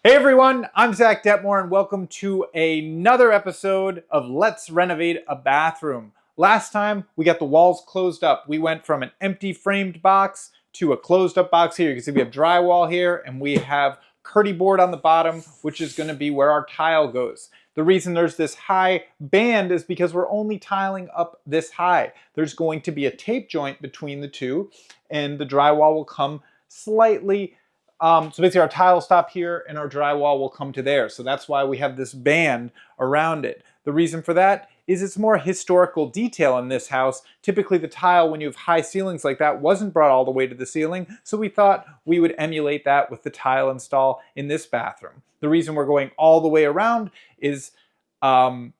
Hey everyone, I'm Zack Dettmore and welcome to another episode of Let's Renovate a Bathroom. Last time we got the walls closed up. We went from an empty framed box to a closed up box here. You can see we have drywall here and we have Kerdi board on the bottom, which is going to be where our tile goes. The reason there's this high band is because we're only tiling up this high. There's going to be a tape joint between the two and the drywall will come slightly so basically our tile will stop here and our drywall will come to there. So that's why we have this band around it. The reason for that is it's more historical detail in this house. Typically the tile, when you have high ceilings like that, wasn't brought all the way to the ceiling. So we thought we would emulate that with the tile install in this bathroom. The reason we're going all the way around is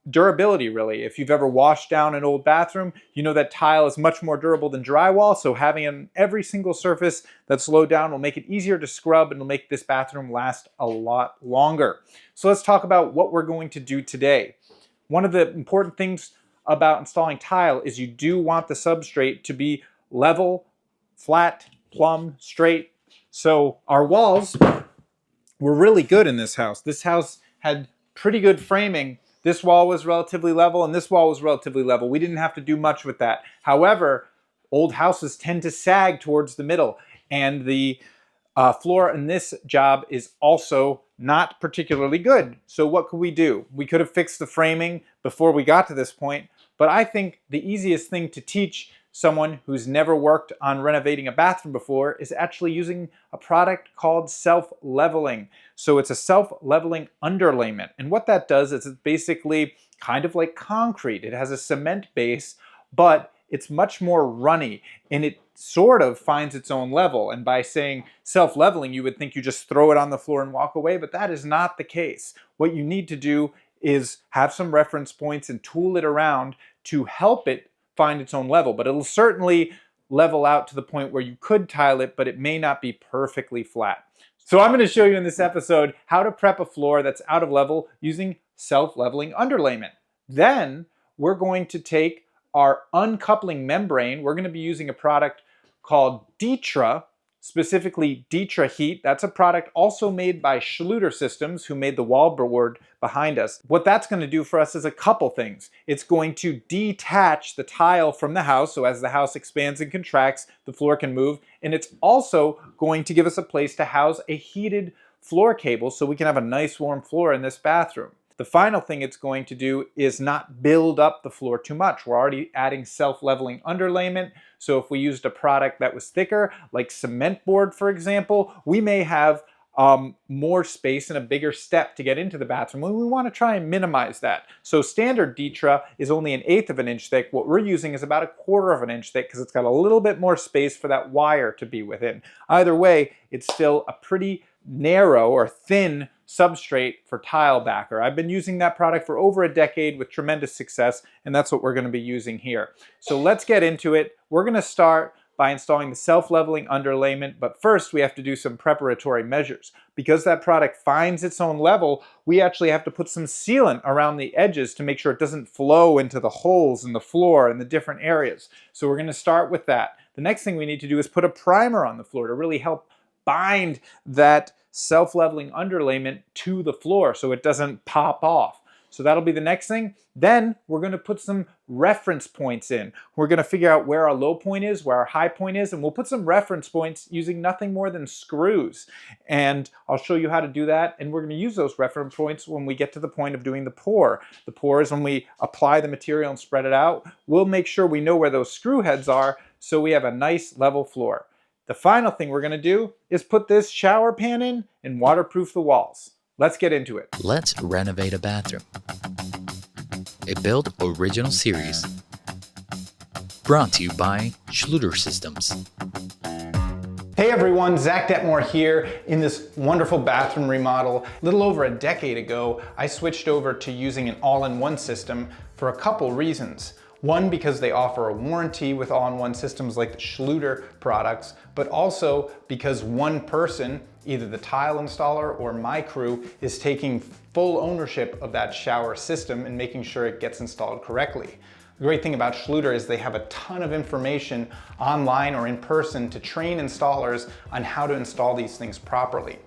durability, really. If you've ever washed down an old bathroom, you know that tile is much more durable than drywall, so having on every single surface that's low down will make it easier to scrub and will make this bathroom last a lot longer. So let's talk about what we're going to do today. One of the important things about installing tile is you do want the substrate to be level, flat, plumb, straight. So our walls were really good in this house. This house had pretty good framing. This wall was relatively level and this wall was relatively level. We didn't have to do much with that. However, old houses tend to sag towards the middle and the floor in this job is also not particularly good. So what could we do? We could have fixed the framing before we got to this point, but I think the easiest thing to teach someone who's never worked on renovating a bathroom before is actually using a product called self-leveling. So it's a self-leveling underlayment. And what that does is it's basically kind of like concrete. It has a cement base, but it's much more runny and it sort of finds its own level. And by saying self-leveling, you would think you just throw it on the floor and walk away, but that is not the case. What you need to do is have some reference points and tool it around to help it find its own level, but it'll certainly level out to the point where you could tile it, but it may not be perfectly flat. So I'm going to show you in this episode how to prep a floor that's out of level using self-leveling underlayment. Then we're going to take our uncoupling membrane. We're going to be using a product called Ditra, specifically Ditra Heat. That's a product also made by Schluter Systems, who made the wallboard behind us. What that's going to do for us is a couple things. It's going to detach the tile from the house, so as the house expands and contracts, the floor can move. And it's also going to give us a place to house a heated floor cable so we can have a nice warm floor in this bathroom. The final thing it's going to do is not build up the floor too much. We're already adding self-leveling underlayment, so if we used a product that was thicker, like cement board for example, we may have more space and a bigger step to get into the bathroom. We want to try and minimize that. So standard Ditra is only 1/8 of an inch thick. What we're using is about 1/4 of an inch thick because it's got a little bit more space for that wire to be within. Either way, it's still a pretty narrow or thin substrate for tile backer. I've been using that product for over a decade with tremendous success, and that's what we're going to be using here. So let's get into it. We're going to start by installing the self-leveling underlayment, but first we have to do some preparatory measures. Because that product finds its own level, we actually have to put some sealant around the edges to make sure it doesn't flow into the holes in the floor and the different areas. So we're going to start with that. The next thing we need to do is put a primer on the floor to really help bind that self-leveling underlayment to the floor so it doesn't pop off. So that'll be the next thing. Then we're going to put some reference points in. We're going to figure out where our low point is, where our high point is, and we'll put some reference points using nothing more than screws. And I'll show you how to do that, and we're going to use those reference points when we get to the point of doing the pour. The pour is when we apply the material and spread it out. We'll make sure we know where those screw heads are so we have a nice level floor. The final thing we're going to do is put this shower pan in and waterproof the walls. Let's get into it. Let's renovate a bathroom. A build original series. Brought to you by Schluter Systems. Hey everyone, Zack Dettmore here in this wonderful bathroom remodel. A little over a decade ago, I switched over to using an all-in-one system for a couple reasons. One, because they offer a warranty with all-in-one systems like the Schluter products, but also because one person, either the tile installer or my crew, is taking full ownership of that shower system and making sure it gets installed correctly. The great thing about Schluter is they have a ton of information online or in person to train installers on how to install these things properly.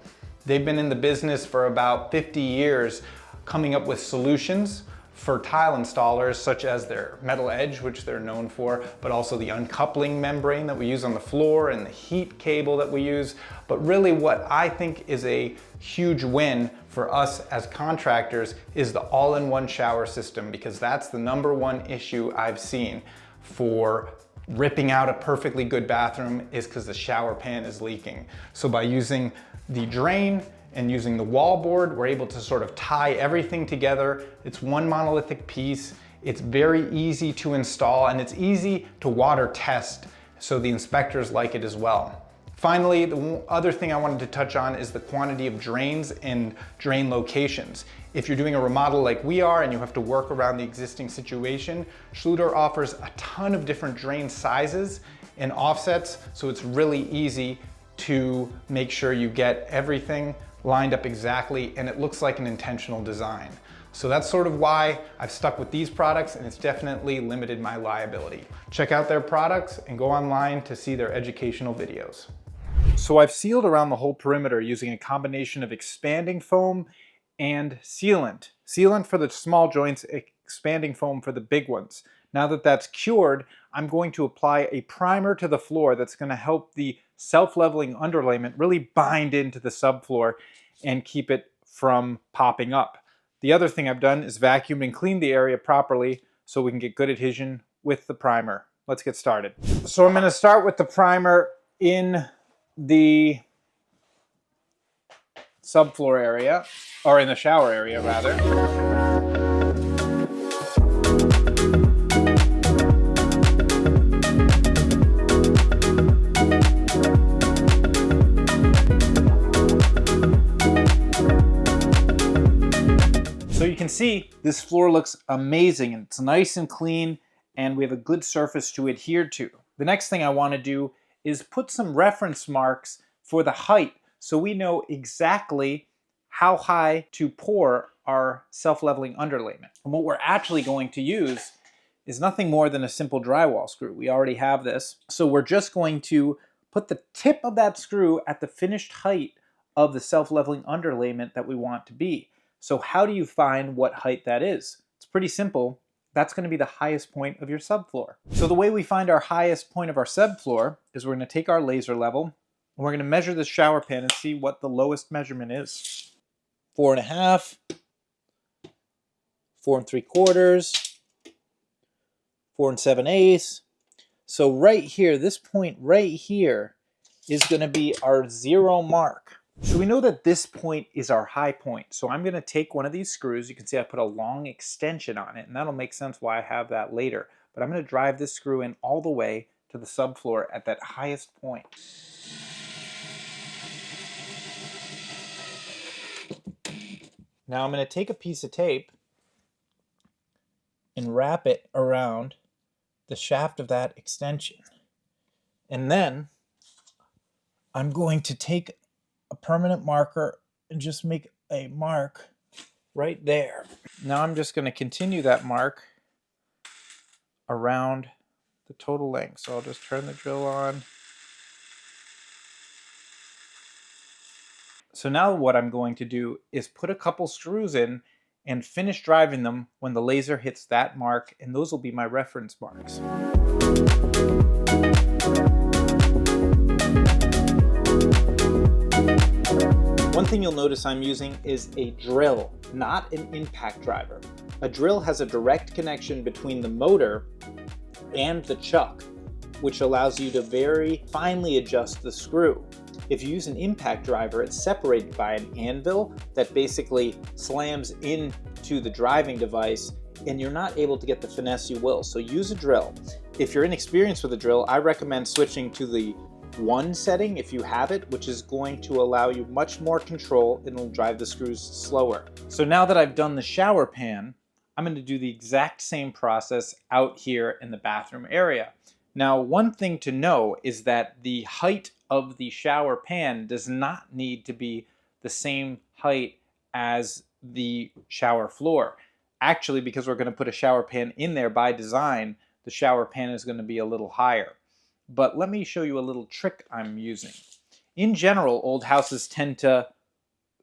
They've been in the business for about 50 years, coming up with solutions for tile installers, such as their metal edge, which they're known for, but also the uncoupling membrane that we use on the floor and the heat cable that we use. But really what I think is a huge win for us as contractors is the all-in-one shower system, because that's the #1 issue I've seen for ripping out a perfectly good bathroom is because the shower pan is leaking. So by using the drain and using the wall board, we're able to sort of tie everything together. It's one monolithic piece. It's very easy to install, and it's easy to water test, so the inspectors like it as well. Finally, the other thing I wanted to touch on is the quantity of drains and drain locations. If you're doing a remodel like we are and you have to work around the existing situation, Schluter offers a ton of different drain sizes and offsets, so it's really easy to make sure you get everything lined up exactly and it looks like an intentional design. So that's sort of why I've stuck with these products, and it's definitely limited my liability. Check out their products and go online to see their educational videos. So I've sealed around the whole perimeter using a combination of expanding foam and sealant. Sealant for the small joints, expanding foam for the big ones. Now that that's cured, I'm going to apply a primer to the floor that's going to help the self-leveling underlayment really bind into the subfloor and keep it from popping up. The other thing I've done is vacuumed and cleaned the area properly so we can get good adhesion with the primer. Let's get started. So I'm going to start with the primer in the subfloor area, or in the shower area rather. So you can see this floor looks amazing, and it's nice and clean, and we have a good surface to adhere to. The next thing I want to do is put some reference marks for the height so we know exactly how high to pour our self-leveling underlayment. And what we're actually going to use is nothing more than a simple drywall screw. We already have this. So we're just going to put the tip of that screw at the finished height of the self-leveling underlayment that we want to be. So how do you find what height that is? It's pretty simple. That's going to be the highest point of your subfloor. So the way we find our highest point of our subfloor is we're going to take our laser level and we're going to measure the shower pan and see what the lowest measurement is. 4.5, 4 3/4, 4 7/8. So right here, this point right here is going to be our 0 mark. So we know that this point is our high point. So I'm going to take one of these screws. You can see I put a long extension on it, and that'll make sense why I have that later. But I'm going to drive this screw in all the way to the subfloor at that highest point. Now I'm going to take a piece of tape and wrap it around the shaft of that extension. And then I'm going to take a permanent marker and just make a mark right there. Now I'm just going to continue that mark around the total length. So I'll just turn the drill on. So now what I'm going to do is put a couple screws in and finish driving them when the laser hits that mark, and those will be my reference marks. One thing you'll notice I'm using is a drill, not an impact driver. A drill has a direct connection between the motor and the chuck, which allows you to very finely adjust the screw. If you use an impact driver, it's separated by an anvil that basically slams into the driving device, and you're not able to get the finesse you will. So use a drill. If you're inexperienced with a drill, I recommend switching to the 1 setting if you have it, which is going to allow you much more control and will drive the screws slower. So now that I've done the shower pan, I'm going to do the exact same process out here in the bathroom area. Now, one thing to know is that the height of the shower pan does not need to be the same height as the shower floor. Actually, because we're going to put a shower pan in there by design, the shower pan is going to be a little higher. But let me show you a little trick I'm using. In general, old houses tend to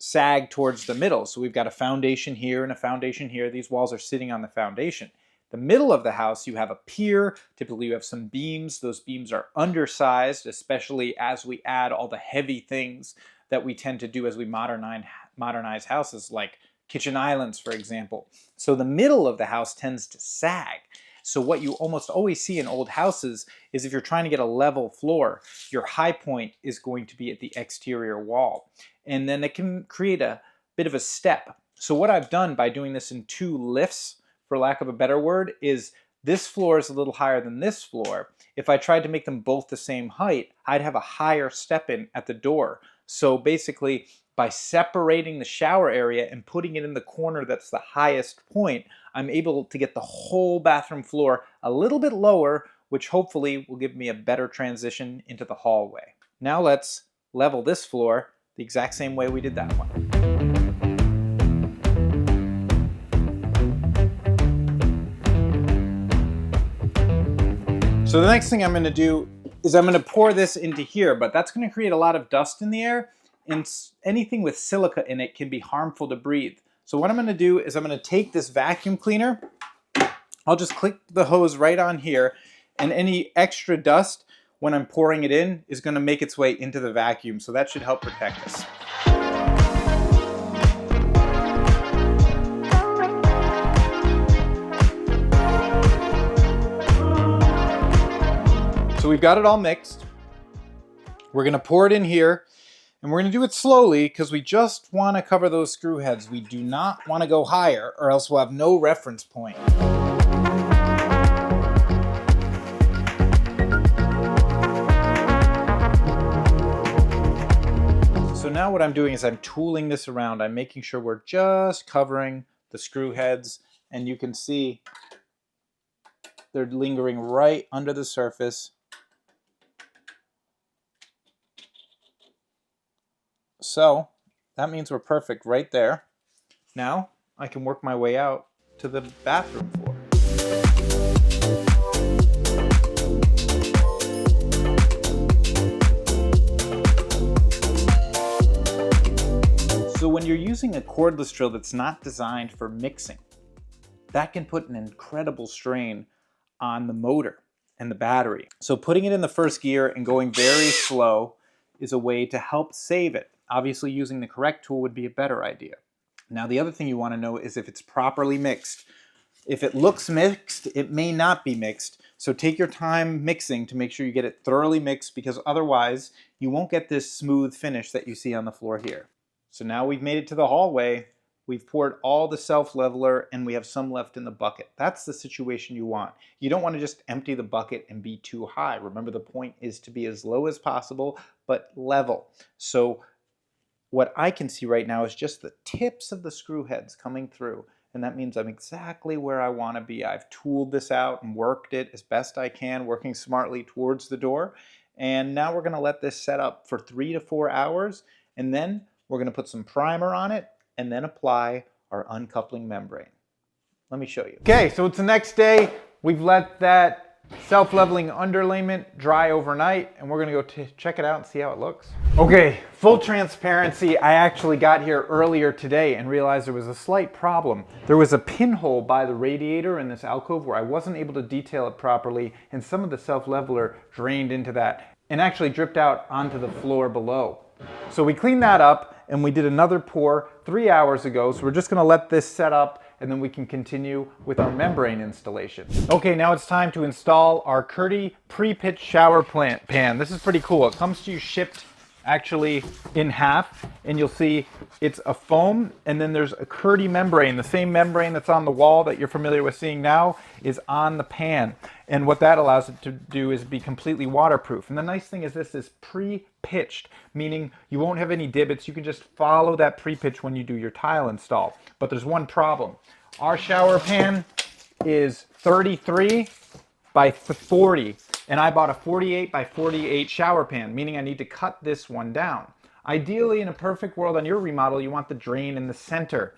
sag towards the middle. So we've got a foundation here and a foundation here. These walls are sitting on the foundation. The middle of the house, you have a pier. Typically you have some beams. Those beams are undersized, especially as we add all the heavy things that we tend to do as we modernize houses, like kitchen islands, for example. So the middle of the house tends to sag. So what you almost always see in old houses is if you're trying to get a level floor, your high point is going to be at the exterior wall. And then it can create a bit of a step. So what I've done by doing this in 2 lifts, for lack of a better word, is this floor is a little higher than this floor. If I tried to make them both the same height, I'd have a higher step in at the door. So basically, by separating the shower area and putting it in the corner that's the highest point, I'm able to get the whole bathroom floor a little bit lower, which hopefully will give me a better transition into the hallway. Now let's level this floor the exact same way we did that one. So the next thing I'm going to do is I'm going to pour this into here, but that's going to create a lot of dust in the air, and anything with silica in it can be harmful to breathe. So what I'm going to do is I'm going to take this vacuum cleaner, I'll just click the hose right on here, and any extra dust when I'm pouring it in is going to make its way into the vacuum, so that should help protect us. So we've got it all mixed. We're going to pour it in here, and we're going to do it slowly because we just want to cover those screw heads. We do not want to go higher, or else we'll have no reference point. So now what I'm doing is I'm tooling this around. I'm making sure we're just covering the screw heads, and you can see they're lingering right under the surface. So that means we're perfect right there. Now I can work my way out to the bathroom floor. So when you're using a cordless drill that's not designed for mixing, that can put an incredible strain on the motor and the battery. So putting it in the first gear and going very slow is a way to help save it. Obviously, using the correct tool would be a better idea. Now, the other thing you want to know is if it's properly mixed. If it looks mixed, it may not be mixed. So take your time mixing to make sure you get it thoroughly mixed, because otherwise you won't get this smooth finish that you see on the floor here. So now we've made it to the hallway. We've poured all the self-leveler and we have some left in the bucket. That's the situation you want. You don't want to just empty the bucket and be too high. Remember, the point is to be as low as possible, but level. So what I can see right now is just the tips of the screw heads coming through. And that means I'm exactly where I want to be. I've tooled this out and worked it as best I can, working smartly towards the door. And now we're going to let this set up for 3 to 4 hours. And then we're going to put some primer on it and then apply our uncoupling membrane. Let me show you. Okay, so it's the next day. We've let that self-leveling underlayment dry overnight, and we're gonna go check it out and see how it looks. Okay, full transparency, I actually got here earlier today and realized there was a slight problem. There was a pinhole by the radiator in this alcove where I wasn't able to detail it properly, and some of the self-leveler drained into that and actually dripped out onto the floor below. So we cleaned that up, and we did another pour 3 hours ago, so we're just gonna let this set up and then we can continue with our membrane installation. Okay, now it's time to install our Kerdi pre-pitched shower pan. This is pretty cool. It comes to you shipped actually in half, and you'll see it's a foam, and then there's a Kerdi membrane. The same membrane that's on the wall that you're familiar with seeing now is on the pan. And what that allows it to do is be completely waterproof. And the nice thing is this is pre-pitched, meaning you won't have any divots. You can just follow that pre-pitch when you do your tile install. But there's one problem. Our shower pan is 33 by 40, and I bought a 48 by 48 shower pan, meaning I need to cut this one down. Ideally, in a perfect world on your remodel, you want the drain in the center.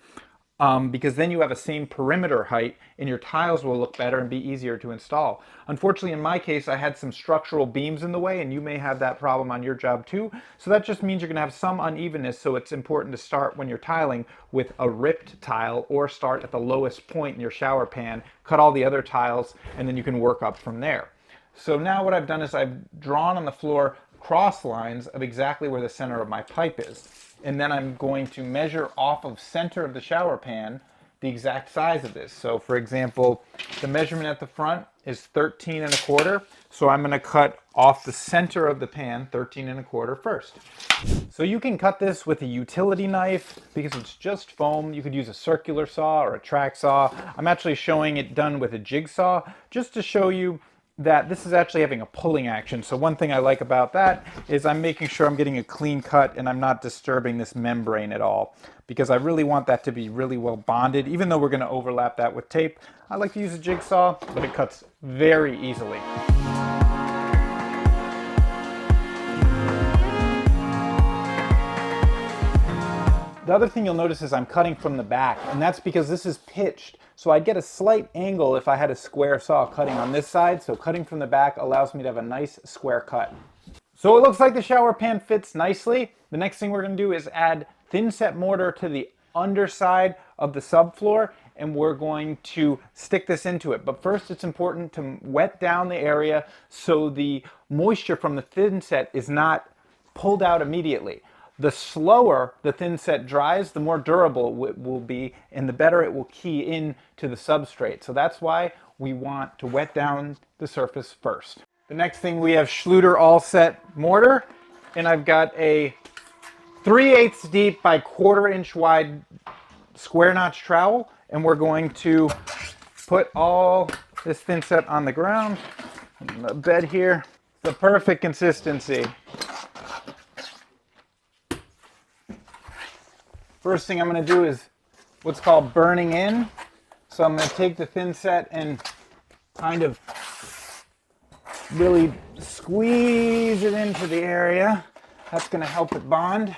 because then you have a same perimeter height and your tiles will look better and be easier to install. Unfortunately, in my case, I had some structural beams in the way, and you may have that problem on your job too. So that just means you're going to have some unevenness, so it's important to start when you're tiling with a ripped tile, or start at the lowest point in your shower pan, cut all the other tiles, and then you can work up from there. So now what I've done is I've drawn on the floor cross lines of exactly where the center of my pipe is. And then I'm going to measure off of center of the shower pan the exact size of this. So for example, the measurement at the front is 13 1/4. So I'm going to cut off the center of the pan 13 1/4 first. So you can cut this with a utility knife because it's just foam. You could use a circular saw or a track saw. I'm actually showing it done with a jigsaw just to show you that this is actually having a pulling action. So one thing I like about that is I'm making sure I'm getting a clean cut and I'm not disturbing this membrane at all, because I really want that to be really well bonded. Even though we're going to overlap that with tape, I like to use a jigsaw, but it cuts very easily. The other thing you'll notice is I'm cutting from the back, and that's because this is pitched. So I'd get a slight angle if I had a square saw cutting on this side. So cutting from the back allows me to have a nice square cut. So it looks like the shower pan fits nicely. The next thing we're going to do is add thin set mortar to the underside of the subfloor, and we're going to stick this into it. But first it's important to wet down the area so the moisture from the thin set is not pulled out immediately. The slower the thin set dries, the more durable it will be, and the better it will key in to the substrate. So that's why we want to wet down the surface first. The next thing, we have Schluter all set mortar, and I've got a 3/8 deep by 1/4 inch wide square notch trowel, and we're going to put all this thin set on the ground, on the bed here. The perfect consistency. First thing I'm going to do is what's called burning in. So I'm going to take the thin set and kind of really squeeze it into the area. That's going to help it bond.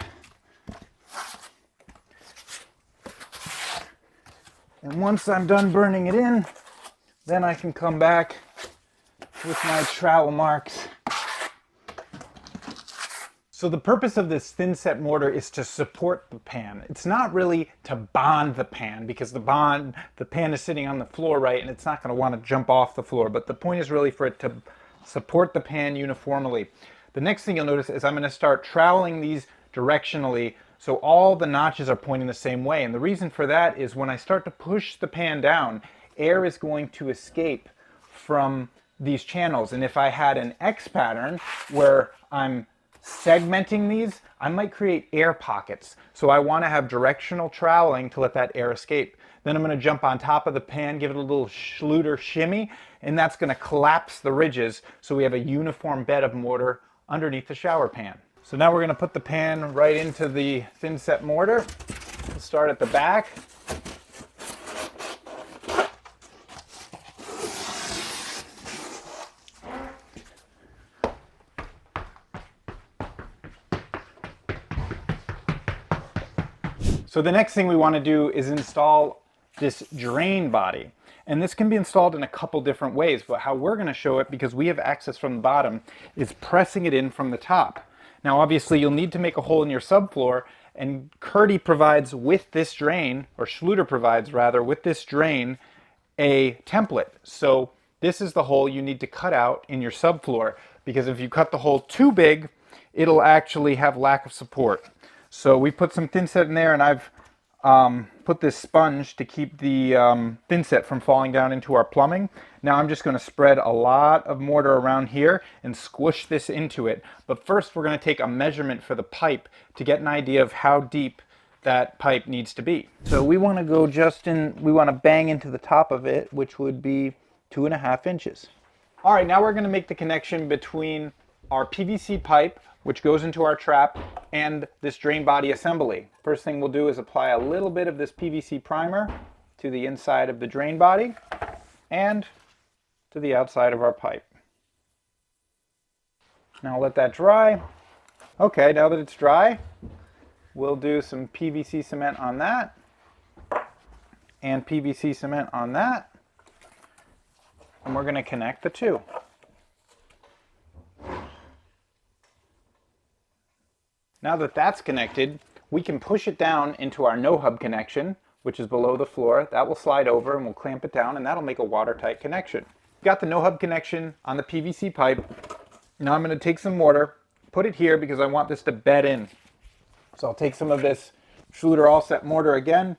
And once I'm done burning it in, then I can come back with my trowel marks. So the purpose of this thin set mortar is to support the pan. It's not really to bond the pan, because the pan is sitting on the floor, right, and it's not going to want to jump off the floor. But the point is really for it to support the pan uniformly. The next thing you'll notice is I'm going to start troweling these directionally so all the notches are pointing the same way. And the reason for that is when I start to push the pan down, air is going to escape from these channels. And if I had an X pattern where I'm segmenting these, I might create air pockets. So I want to have directional troweling to let that air escape. Then I'm going to jump on top of the pan, give it a little Schluter shimmy, and that's going to collapse the ridges so we have a uniform bed of mortar underneath the shower pan. So now we're going to put the pan right into the thin set mortar. We'll start at the back. So the next thing we want to do is install this drain body. And this can be installed in a couple different ways, but how we're going to show it, because we have access from the bottom, is pressing it in from the top. Now obviously you'll need to make a hole in your subfloor, and Kerdi provides with this drain, or Schluter provides rather, with this drain, a template. So this is the hole you need to cut out in your subfloor, because if you cut the hole too big, it'll actually have lack of support. So we put some thin set in there, and I've put this sponge to keep the thin set from falling down into our plumbing. Now I'm just going to spread a lot of mortar around here and squish this into it. But first we're going to take a measurement for the pipe to get an idea of how deep that pipe needs to be. So we want to go just in, we want to bang into the top of it, which would be 2.5 inches. All right, now we're going to make the connection between our PVC pipe, which goes into our trap, and this drain body assembly. First thing we'll do is apply a little bit of this PVC primer to the inside of the drain body and to the outside of our pipe. Now let that dry. Okay, now that it's dry, we'll do some PVC cement on that. and PVC cement on that. And we're going to connect the two. Now that that's connected, we can push it down into our no-hub connection, which is below the floor. That will slide over and we'll clamp it down, and that'll make a watertight connection. Got the no-hub connection on the PVC pipe. Now I'm going to take some mortar, put it here because I want this to bed in. So I'll take some of this Schluter all-set mortar again,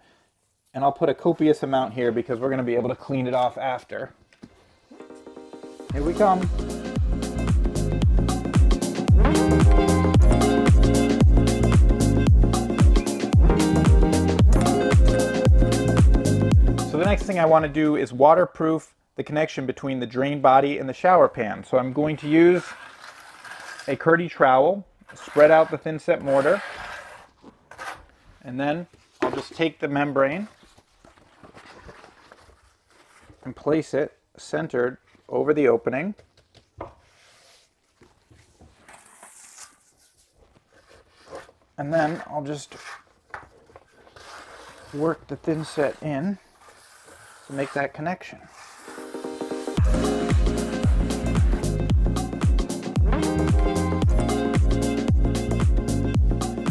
and I'll put a copious amount here because we're going to be able to clean it off after. Here we come. So the next thing I want to do is waterproof the connection between the drain body and the shower pan. So I'm going to use a Kerdi trowel, spread out the thin set mortar, and then I'll just take the membrane and place it centered over the opening. And then I'll just work the thin set in to make that connection.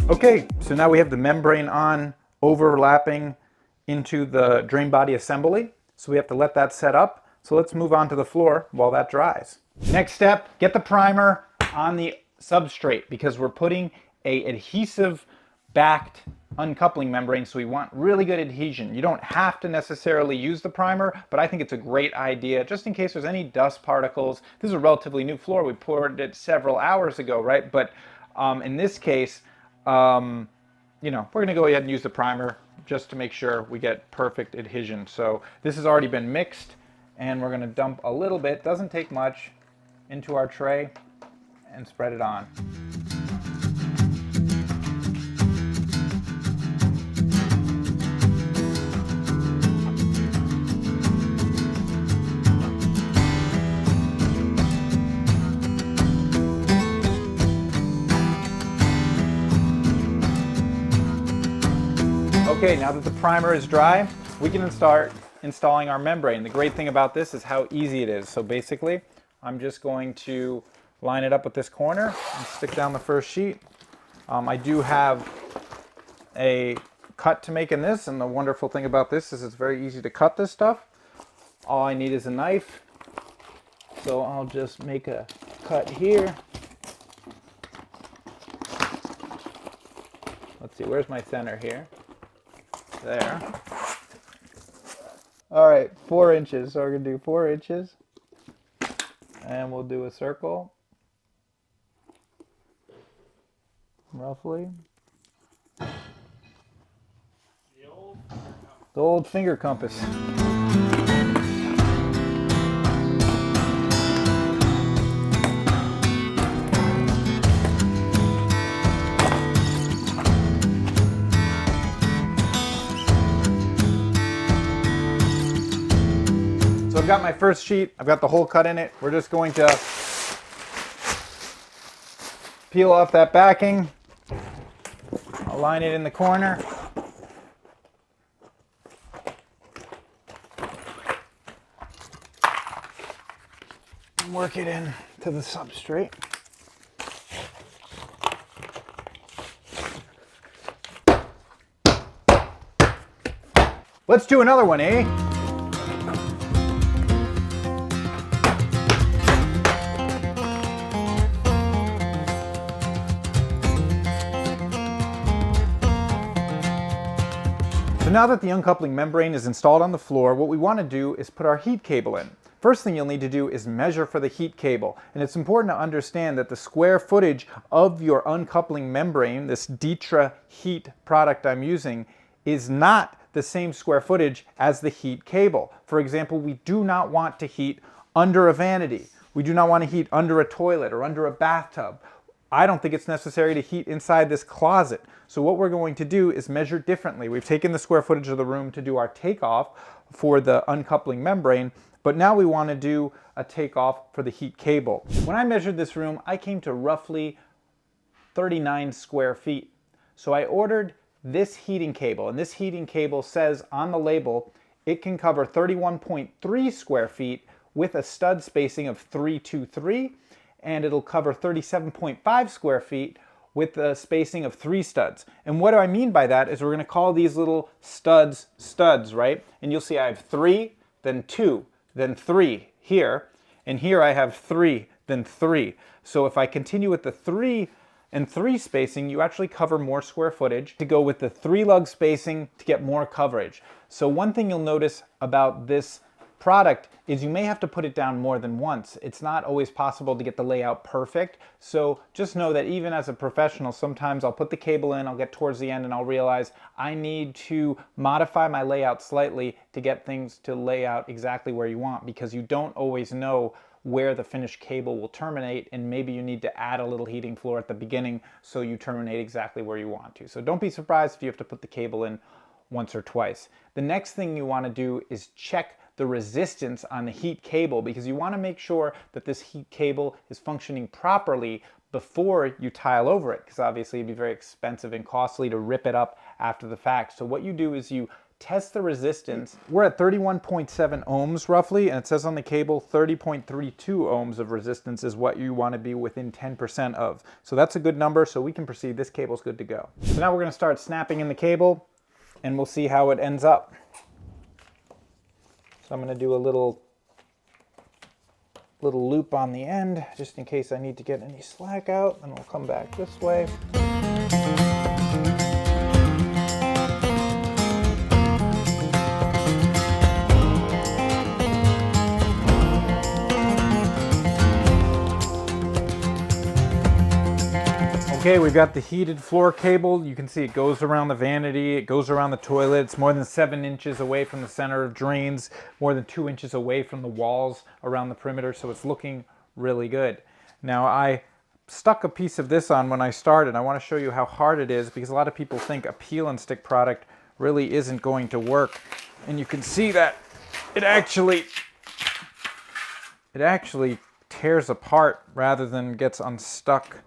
Okay, so now we have the membrane on, overlapping into the drain body assembly. So we have to let that set up. So let's move on to the floor while that dries. Next step, get the primer on the substrate because we're putting a adhesive backed uncoupling membrane, so we want really good adhesion. You don't have to necessarily use the primer, but I think it's a great idea just in case there's any dust particles. This is a relatively new floor. We poured it several hours ago, right? But in this case, you know, we're gonna go ahead and use the primer just to make sure we get perfect adhesion. So this has already been mixed, and we're gonna dump a little bit, doesn't take much, into our tray and spread it on. Okay, now that the primer is dry, we can start installing our membrane. The great thing about this is how easy it is. So basically, I'm just going to line it up with this corner and stick down the first sheet. I do have a cut to make in this, and the wonderful thing about this is it's very easy to cut this stuff. All I need is a knife. So I'll just make a cut here. Let's see, where's my center here? There. All right, 4 inches. So we're gonna do 4 inches, and we'll do a circle, roughly. The old finger compass. So I've got my first sheet, I've got the hole cut in it. We're just going to peel off that backing, align it in the corner. And work it in to the substrate. Let's do another one, eh? So now that the uncoupling membrane is installed on the floor, what we want to do is put our heat cable in. First thing you'll need to do is measure for the heat cable. And it's important to understand that the square footage of your uncoupling membrane, this Ditra Heat product I'm using, is not the same square footage as the heat cable. For example, we do not want to heat under a vanity. We do not want to heat under a toilet or under a bathtub. I don't think it's necessary to heat inside this closet. So what we're going to do is measure differently. We've taken the square footage of the room to do our takeoff for the uncoupling membrane, but now we want to do a takeoff for the heat cable. When I measured this room, I came to roughly 39 square feet. So I ordered this heating cable. And this heating cable says on the label it can cover 31.3 square feet with a stud spacing of 323, and it'll cover 37.5 square feet with a spacing of 3 studs. And what do I mean by that is we're going to call these little studs studs, right? And you'll see I have 3, then 2, then 3 here, and here I have 3, then 3. So if I continue with the 3 and 3 spacing, you actually cover more square footage to go with the 3 lug spacing to get more coverage. So one thing you'll notice about this product is you may have to put it down more than once. It's not always possible to get the layout perfect. So just know that even as a professional, sometimes I'll put the cable in, I'll get towards the end and I'll realize I need to modify my layout slightly to get things to lay out exactly where you want, because you don't always know where the finished cable will terminate, and maybe you need to add a little heating floor at the beginning so you terminate exactly where you want to. So don't be surprised if you have to put the cable in once or twice. The next thing you want to do is check the resistance on the heat cable, because you want to make sure that this heat cable is functioning properly before you tile over it, because obviously it'd be very expensive and costly to rip it up after the fact. So what you do is you test the resistance. We're at 31.7 ohms roughly, and it says on the cable 30.32 ohms of resistance is what you want to be within 10% of. So that's a good number, so we can proceed. This cable's good to go. So now we're going to start snapping in the cable, and we'll see how it ends up. So I'm going to do a little loop on the end, just in case I need to get any slack out, and we'll come back this way. Okay, we've got the heated floor cable. You can see it goes around the vanity, it goes around the toilet. It's more than 7 inches away from the center of drains, more than 2 inches away from the walls around the perimeter, so it's looking really good. Now, I stuck a piece of this on when I started. I want to show you how hard it is, because a lot of people think a peel and stick product really isn't going to work. And you can see that it actually tears apart rather than gets unstuck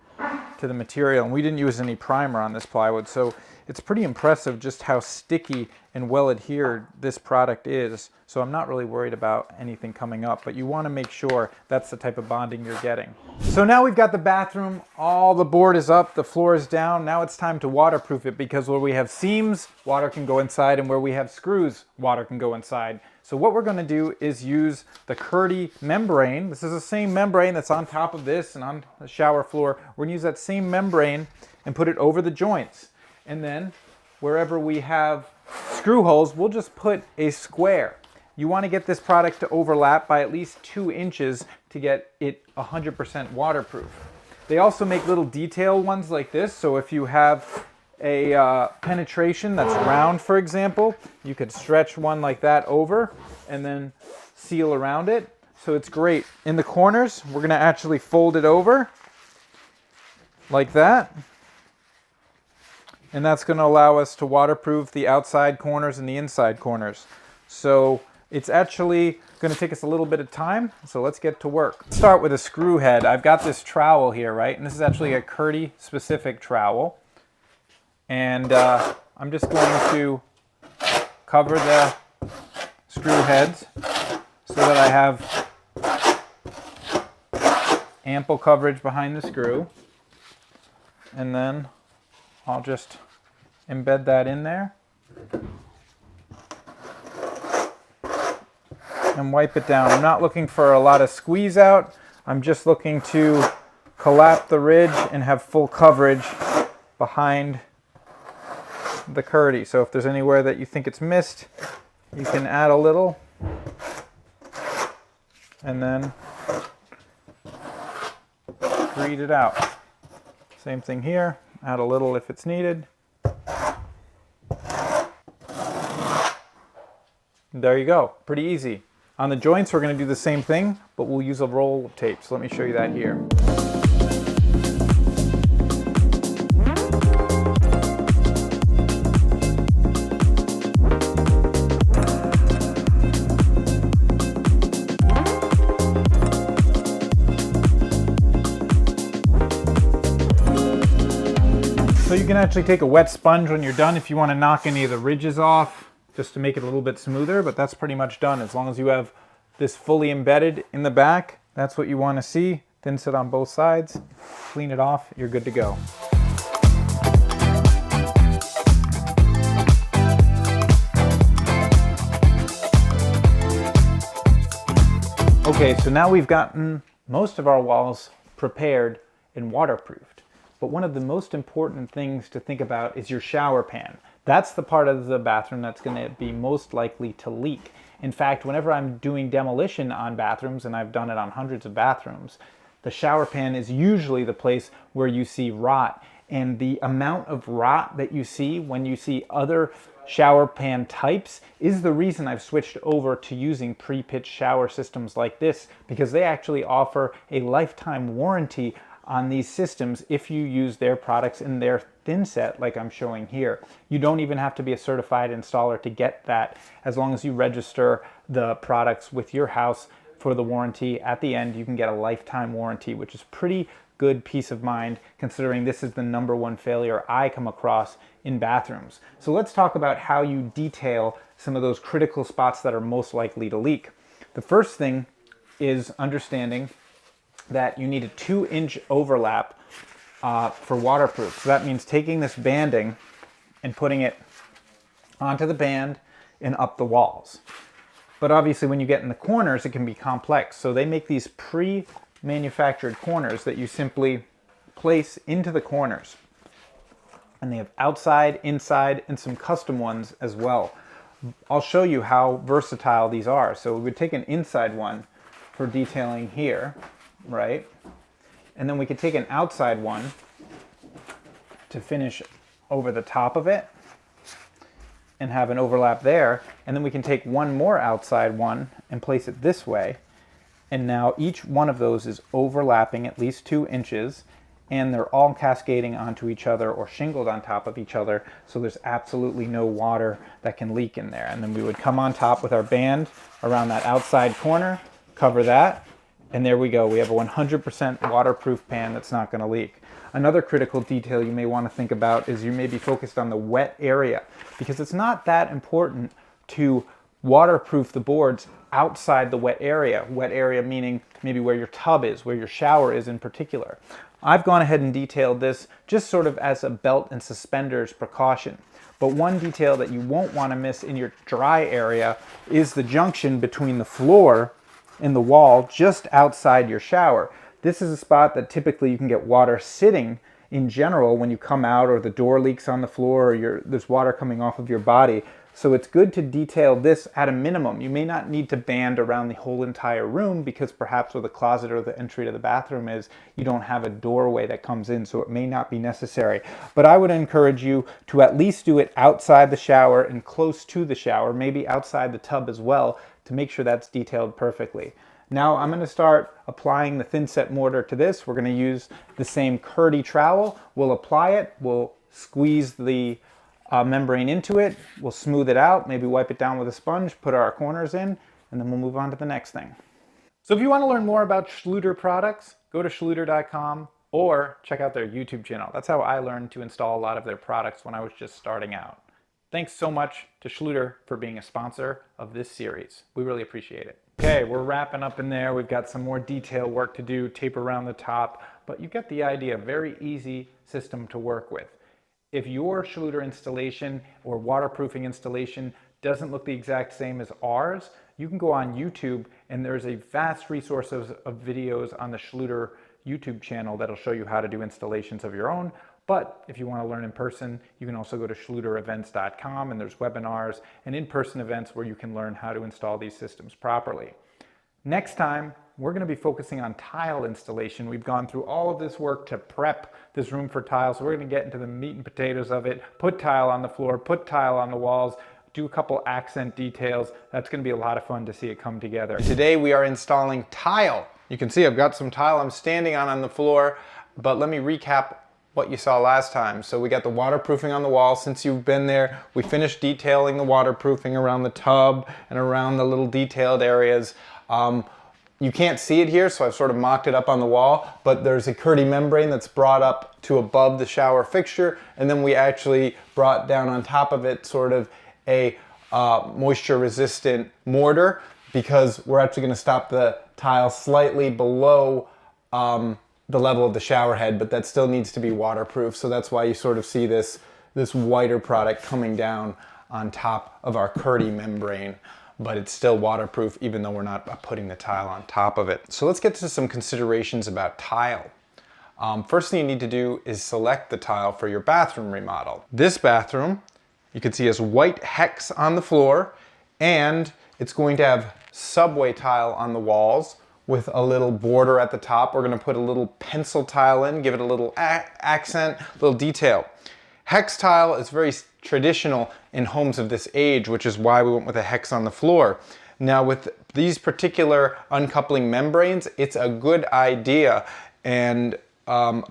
to the material. And we didn't use any primer on this plywood, so it's pretty impressive just how sticky and well adhered this product is. So I'm not really worried about anything coming up, but you want to make sure that's the type of bonding you're getting. So now we've got the bathroom, all the board is up, the floor is down. Now it's time to waterproof it, because where we have seams, water can go inside, and where we have screws, water can go inside. So what we're going to do is use the Kerdi membrane. This is the same membrane that's on top of this and on the shower floor. We're going to use that same membrane and put it over the joints. And then wherever we have screw holes, we'll just put a square. You want to get this product to overlap by at least 2 inches to get it 100% waterproof. They also make little detail ones like this, so if you have a penetration that's round, for example, you could stretch one like that over and then seal around it. So it's great. In the corners, we're going to actually fold it over like that. And that's going to allow us to waterproof the outside corners and the inside corners. So it's actually going to take us a little bit of time, so let's get to work. Let's start with a screw head. I've got this trowel here, right? And this is actually a Kerdi specific trowel. And I'm just going to cover the screw heads so that I have ample coverage behind the screw. And then I'll just embed that in there and wipe it down. I'm not looking for a lot of squeeze out. I'm just looking to collapse the ridge and have full coverage behind the Kerdi. So if there's anywhere that you think it's missed, you can add a little and then grate it out. Same thing here, add a little if it's needed. There you go, pretty easy. On the joints we're going to do the same thing, but we'll use a roll of tape. So let me show you that here. So you can actually take a wet sponge when you're done if you want to knock any of the ridges off, just to make it a little bit smoother, but that's pretty much done. As long as you have this fully embedded in the back, that's what you want to see. Thin set on both sides, clean it off, you're good to go. Okay, so now we've gotten most of our walls prepared and waterproofed. But one of the most important things to think about is your shower pan. That's the part of the bathroom that's going to be most likely to leak. In fact, whenever I'm doing demolition on bathrooms, and I've done it on hundreds of bathrooms, the shower pan is usually the place where you see rot. And the amount of rot that you see when you see other shower pan types is the reason I've switched over to using pre-pitched shower systems like this, because they actually offer a lifetime warranty on these systems if you use their products in their thin set like I'm showing here. You don't even have to be a certified installer to get that, as long as you register the products with your house for the warranty. At the end, you can get a lifetime warranty, which is pretty good peace of mind considering this is the #1 failure I come across in bathrooms. So let's talk about how you detail some of those critical spots that are most likely to leak. The first thing is understanding that you need a 2-inch overlap for waterproof. So that means taking this banding and putting it onto the band and up the walls. But obviously when you get in the corners, it can be complex. So they make these pre-manufactured corners that you simply place into the corners. And they have outside, inside, and some custom ones as well. I'll show you how versatile these are. So we would take an inside one for detailing here, right? And then we could take an outside one to finish over the top of it and have an overlap there. And then we can take one more outside one and place it this way. And now each one of those is overlapping at least 2 inches, and they're all cascading onto each other or shingled on top of each other, so there's absolutely no water that can leak in there. And then we would come on top with our band around that outside corner, cover that, and there we go. We have a 100% waterproof pan that's not going to leak. Another critical detail you may want to think about is you may be focused on the wet area, because it's not that important to waterproof the boards outside the wet area. Wet area meaning maybe where your tub is, where your shower is in particular. I've gone ahead and detailed this just sort of as a belt and suspenders precaution. But one detail that you won't want to miss in your dry area is the junction between the floor and the wall just outside your shower. This is a spot that typically you can get water sitting in general when you come out, or the door leaks on the floor, or there's water coming off of your body. So it's good to detail this at a minimum. You may not need to band around the whole entire room, because perhaps where the closet or the entry to the bathroom is, you don't have a doorway that comes in, so it may not be necessary. But I would encourage you to at least do it outside the shower and close to the shower, maybe outside the tub as well, to make sure that's detailed perfectly. Now I'm going to start applying the thin set mortar to this. We're going to use the same Kerdi trowel. We'll apply it, we'll squeeze the membrane into it, we'll smooth it out, maybe wipe it down with a sponge, put our corners in, and then we'll move on to the next thing. So if you want to learn more about Schluter products, go to schluter.com or check out their YouTube channel. That's how I learned to install a lot of their products when I was just starting out. Thanks so much to Schluter for being a sponsor of this series. We really appreciate it. Okay, we're wrapping up in there. We've got some more detail work to do, tape around the top, but you get the idea. Very easy system to work with. If your Schluter installation or waterproofing installation doesn't look the exact same as ours, you can go on YouTube, and there's a vast resource of videos on the Schluter YouTube channel that'll show you how to do installations of your own. But if you want to learn in person, you can also go to schluterevents.com, and there's webinars and in-person events where you can learn how to install these systems properly. Next time, we're going to be focusing on tile installation. We've gone through all of this work to prep this room for tile, so we're going to get into the meat and potatoes of it, put tile on the floor, put tile on the walls, do a couple accent details. That's going to be a lot of fun to see it come together. Today we are installing tile. You can see I've got some tile I'm standing on the floor, but let me recap what you saw last time. So we got the waterproofing on the wall. Since you've been there, we finished detailing the waterproofing around the tub and around the little detailed areas. You can't see it here, so I've sort of mocked it up on the wall, but there's a Kerdi membrane that's brought up to above the shower fixture, and then we actually brought down on top of it sort of a moisture-resistant mortar, because we're actually going to stop the tile slightly below the level of the shower head, but that still needs to be waterproof, so that's why you sort of see this whiter product coming down on top of our Kerdi membrane. But it's still waterproof even though we're not putting the tile on top of it. So let's get to some considerations about tile. First thing you need to do is select the tile for your bathroom remodel. This bathroom, you can see, has white hex on the floor, and it's going to have subway tile on the walls with a little border at the top. We're going to put a little pencil tile in, give it a little accent, a little detail. Hex tile is very traditional in homes of this age, which is why we went with a hex on the floor. Now with these particular uncoupling membranes, it's a good idea and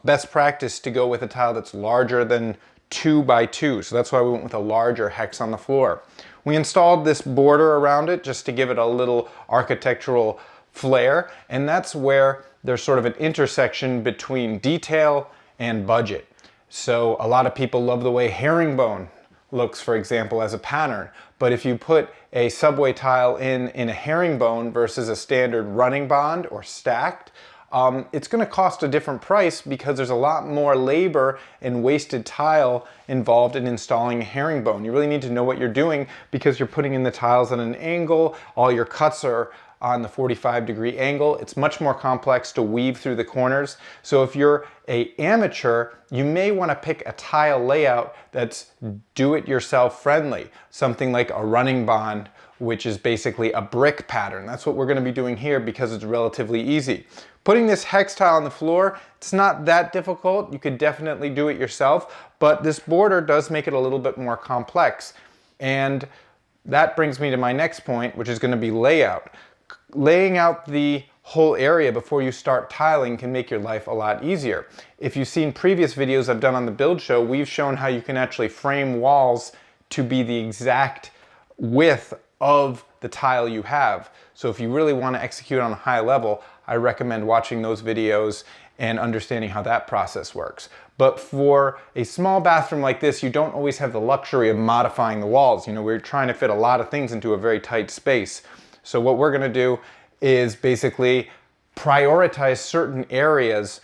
best practice to go with a tile that's larger than 2 by 2. So that's why we went with a larger hex on the floor. We installed this border around it just to give it a little architectural flair, and that's where there's sort of an intersection between detail and budget. So a lot of people love the way herringbone looks, for example, as a pattern. But if you put a subway tile in a herringbone versus a standard running bond or stacked, it's going to cost a different price because there's a lot more labor and wasted tile involved in installing a herringbone. You really need to know what you're doing because you're putting in the tiles at an angle. All your cuts are on the 45-degree angle. It's much more complex to weave through the corners. So if you're an amateur, you may want to pick a tile layout that's do-it-yourself friendly. Something like a running bond, which is basically a brick pattern. That's what we're going to be doing here because it's relatively easy. Putting this hex tile on the floor, it's not that difficult. You could definitely do it yourself, but this border does make it a little bit more complex. And that brings me to my next point, which is going to be layout. Laying out the whole area before you start tiling can make your life a lot easier. If you've seen previous videos I've done on the build show, we've shown how you can actually frame walls to be the exact width of the tile you have. So if you really want to execute on a high level, I recommend watching those videos and understanding how that process works. But for a small bathroom like this, you don't always have the luxury of modifying the walls. You know, we're trying to fit a lot of things into a very tight space. So what we're going to do is basically prioritize certain areas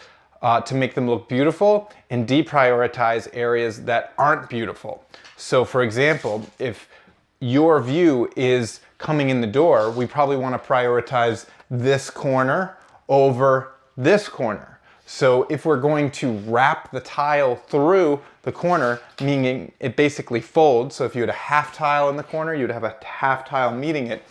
to make them look beautiful and deprioritize areas that aren't beautiful. So for example, if your view is coming in the door, we probably want to prioritize this corner over this corner. So if we're going to wrap the tile through the corner, meaning it basically folds, so if you had a half tile in the corner, you'd have a half tile meeting it.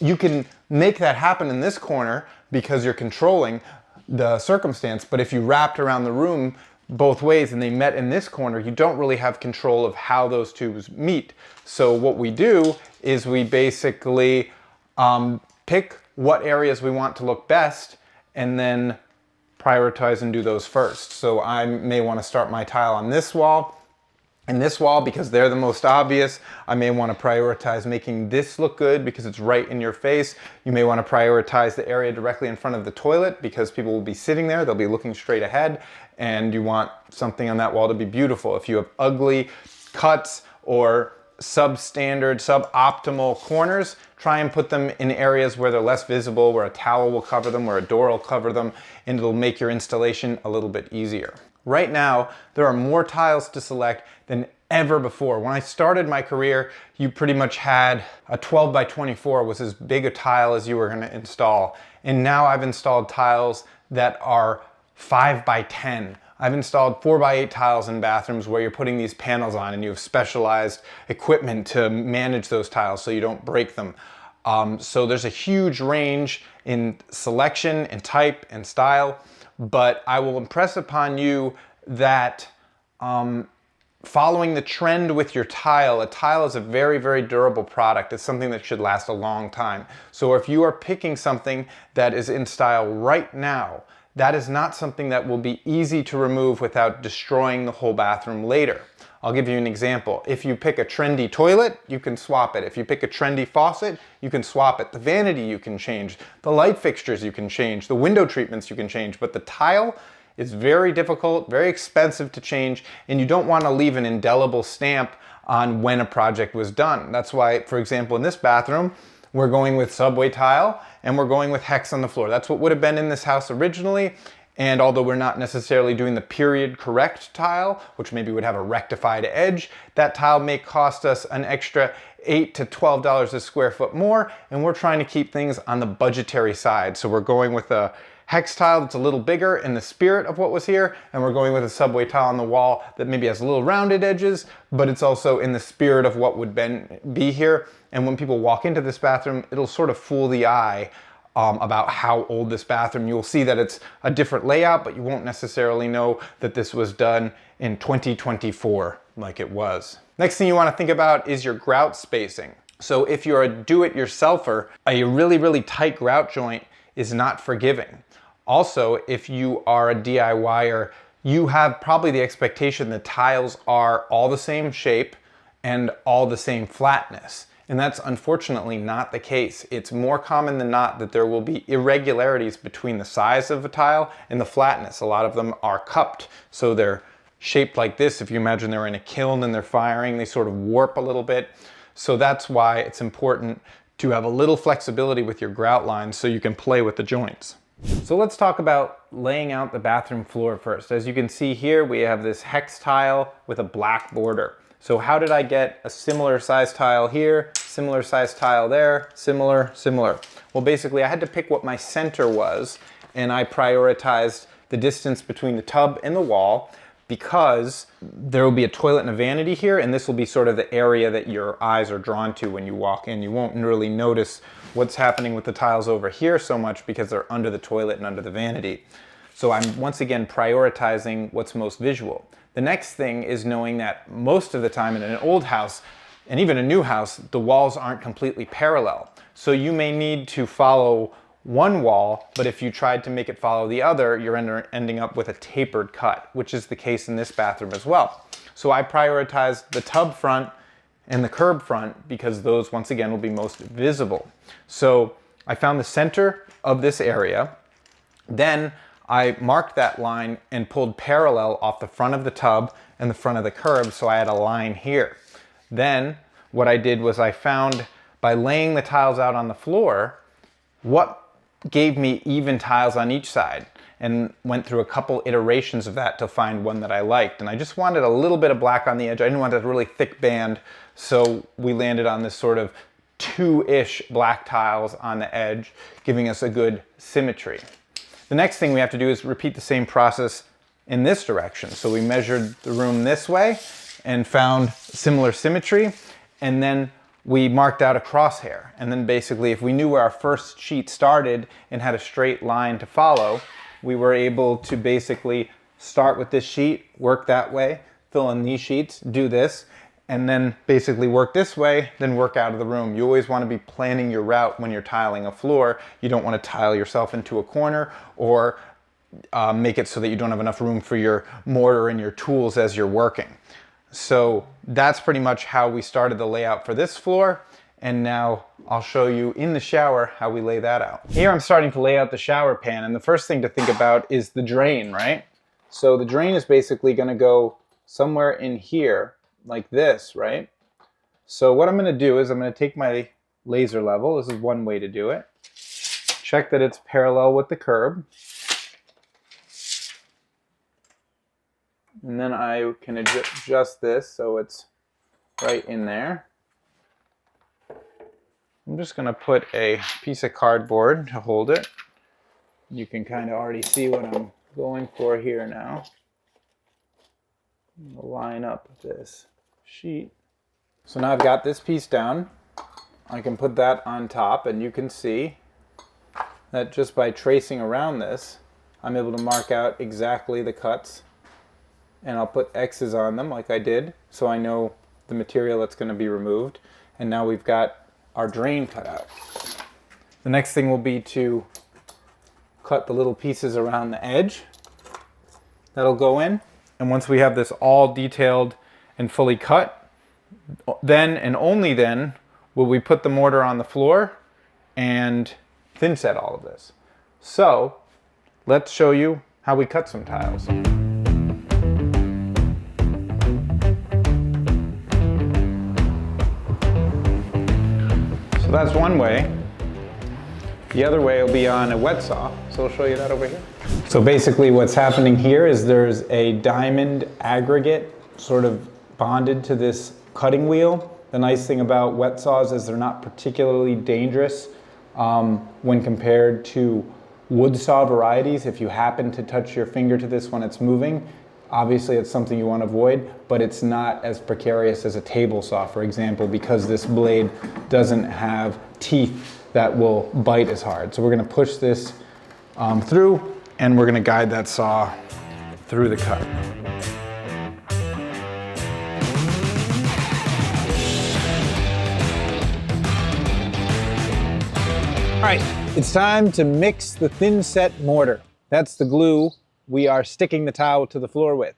You can make that happen in this corner because you're controlling the circumstance, but if you wrapped around the room both ways and they met in this corner, you don't really have control of how those two meet. So what we do is we basically pick what areas we want to look best and then prioritize and do those first. So I may want to start my tile on this wall and this wall because they're the most obvious. I may want to prioritize making this look good because it's right in your face. You may want to prioritize the area directly in front of the toilet because people will be sitting there, they'll be looking straight ahead, and you want something on that wall to be beautiful. If you have ugly cuts or substandard, suboptimal corners, try and put them in areas where they're less visible, where a towel will cover them, where a door will cover them, and it'll make your installation a little bit easier. Right now, there are more tiles to select than ever before. When I started my career, you pretty much had a 12 by 24 was as big a tile as you were going to install. And now I've installed tiles that are 5 by 10. I've installed 4 by 8 tiles in bathrooms where you're putting these panels on and you have specialized equipment to manage those tiles so you don't break them. So there's a huge range in selection and type and style, but I will impress upon you that following the trend with your tile, a tile is a very, very durable product. It's something that should last a long time. So if you are picking something that is in style right now, that is not something that will be easy to remove without destroying the whole bathroom later. I'll give you an example. If you pick a trendy toilet, you can swap it. If you pick a trendy faucet, you can swap it. The vanity you can change. The light fixtures you can change. The window treatments you can change. But the tile is very difficult, very expensive to change, and you don't want to leave an indelible stamp on when a project was done. That's why, for example, in this bathroom, we're going with subway tile and we're going with hex on the floor. That's what would have been in this house originally. And although we're not necessarily doing the period correct tile, which maybe would have a rectified edge, that tile may cost us an extra $8 to $12 a square foot more. And we're trying to keep things on the budgetary side. So we're going with a hex tile that's a little bigger in the spirit of what was here, and we're going with a subway tile on the wall that maybe has a little rounded edges, but it's also in the spirit of what would be here. And when people walk into this bathroom, it'll sort of fool the eye about how old this bathroom. You'll see that it's a different layout, but you won't necessarily know that this was done in 2024 like it was. Next thing you want to think about is your grout spacing. So if you're a do-it-yourselfer, a really, really tight grout joint is not forgiving. Also, if you are a DIYer, you have probably the expectation that tiles are all the same shape and all the same flatness. And that's unfortunately not the case. It's more common than not that there will be irregularities between the size of a tile and the flatness. A lot of them are cupped, so they're shaped like this. If you imagine they're in a kiln and they're firing, they sort of warp a little bit. So that's why it's important to have a little flexibility with your grout lines so you can play with the joints. So let's talk about laying out the bathroom floor first. As you can see here, we have this hex tile with a black border. So how did I get a similar size tile here, similar size tile there, similar? Well, basically I had to pick what my center was, and I prioritized the distance between the tub and the wall because there will be a toilet and a vanity here, and this will be sort of the area that your eyes are drawn to when you walk in. You won't really notice what's happening with the tiles over here so much because they're under the toilet and under the vanity. So I'm once again prioritizing what's most visual. The next thing is knowing that most of the time in an old house, and even a new house, the walls aren't completely parallel. So you may need to follow one wall, but if you tried to make it follow the other, you're ending up with a tapered cut, which is the case in this bathroom as well. So I prioritized the tub front and the curb front because those, once again, will be most visible. So I found the center of this area. Then I marked that line and pulled parallel off the front of the tub and the front of the curb, so I had a line here. Then what I did was I found, by laying the tiles out on the floor, what gave me even tiles on each side, and went through a couple iterations of that to find one that I liked. And I just wanted a little bit of black on the edge. I didn't want that really thick band, so we landed on this sort of 2-ish black tiles on the edge, giving us a good symmetry. The next thing we have to do is repeat the same process in this direction. So we measured the room this way and found similar symmetry, and then we marked out a crosshair. And then basically, if we knew where our first sheet started and had a straight line to follow, we were able to basically start with this sheet, work that way, fill in these sheets, do this, and then basically work this way, then work out of the room. You always want to be planning your route when you're tiling a floor. You don't want to tile yourself into a corner or make it so that you don't have enough room for your mortar and your tools as you're working. So that's pretty much how we started the layout for this floor. And now I'll show you in the shower how we lay that out. Here I'm starting to lay out the shower pan, and the first thing to think about is the drain, right? So the drain is basically going to go somewhere in here like this, right? So what I'm going to do is I'm going to take my laser level. This is one way to do it. Check that it's parallel with the curb. And then I can adjust this so it's right in there. I'm just going to put a piece of cardboard to hold it. You can kind of already see what I'm going for here now. I'll line up this sheet. So now I've got this piece down. I can put that on top, and you can see that just by tracing around this, I'm able to mark out exactly the cuts. And I'll put X's on them like I did, so I know the material that's going to be removed. And now we've got our drain cut out. The next thing will be to cut the little pieces around the edge. That'll go in. And once we have this all detailed and fully cut, then and only then will we put the mortar on the floor and thin set all of this. So let's show you how we cut some tiles. So that's one way. The other way will be on a wet saw, so I'll show you that over here. So basically what's happening here is there's a diamond aggregate sort of bonded to this cutting wheel. The nice thing about wet saws is they're not particularly dangerous when compared to wood saw varieties. If you happen to touch your finger to this when it's moving, obviously it's something you want to avoid, but it's not as precarious as a table saw, for example, because this blade doesn't have teeth that will bite as hard. So we're going to push this through, and we're going to guide that saw through the cut. All right, it's time to mix the thin set mortar. That's the glue we are sticking the tile to the floor with.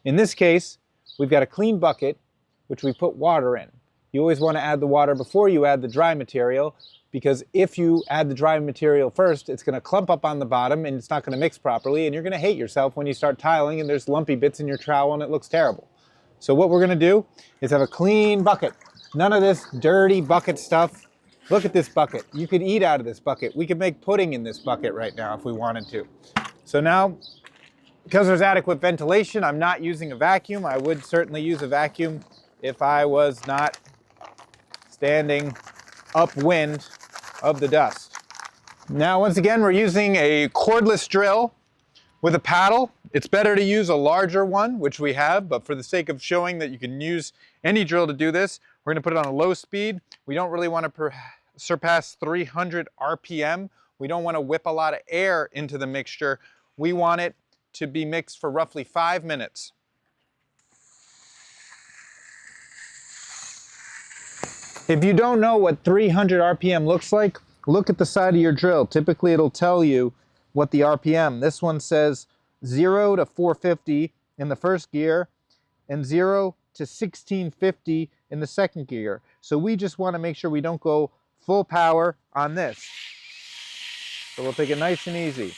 In this case, we've got a clean bucket, which we put water in. You always want to add the water before you add the dry material, because if you add the dry material first, it's going to clump up on the bottom and it's not going to mix properly, and you're going to hate yourself when you start tiling and there's lumpy bits in your trowel and it looks terrible. So what we're going to do is have a clean bucket. None of this dirty bucket stuff. Look at this bucket. You could eat out of this bucket. We could make pudding in this bucket right now if we wanted to. So now, because there's adequate ventilation, I'm not using a vacuum. I would certainly use a vacuum if I was not standing upwind of the dust. Now, once again, we're using a cordless drill with a paddle. It's better to use a larger one, which we have, but for the sake of showing that you can use any drill to do this, we're going to put it on a low speed. We don't really want to surpass 300 RPM. We don't want to whip a lot of air into the mixture. We want it to be mixed for roughly 5 minutes. If you don't know what 300 RPM looks like, look at the side of your drill. Typically it'll tell you what the RPM. This one says 0 to 450 in the first gear and 0 to 1650 in the second gear. So we just want to make sure we don't go full power on this. So we'll take it nice and easy.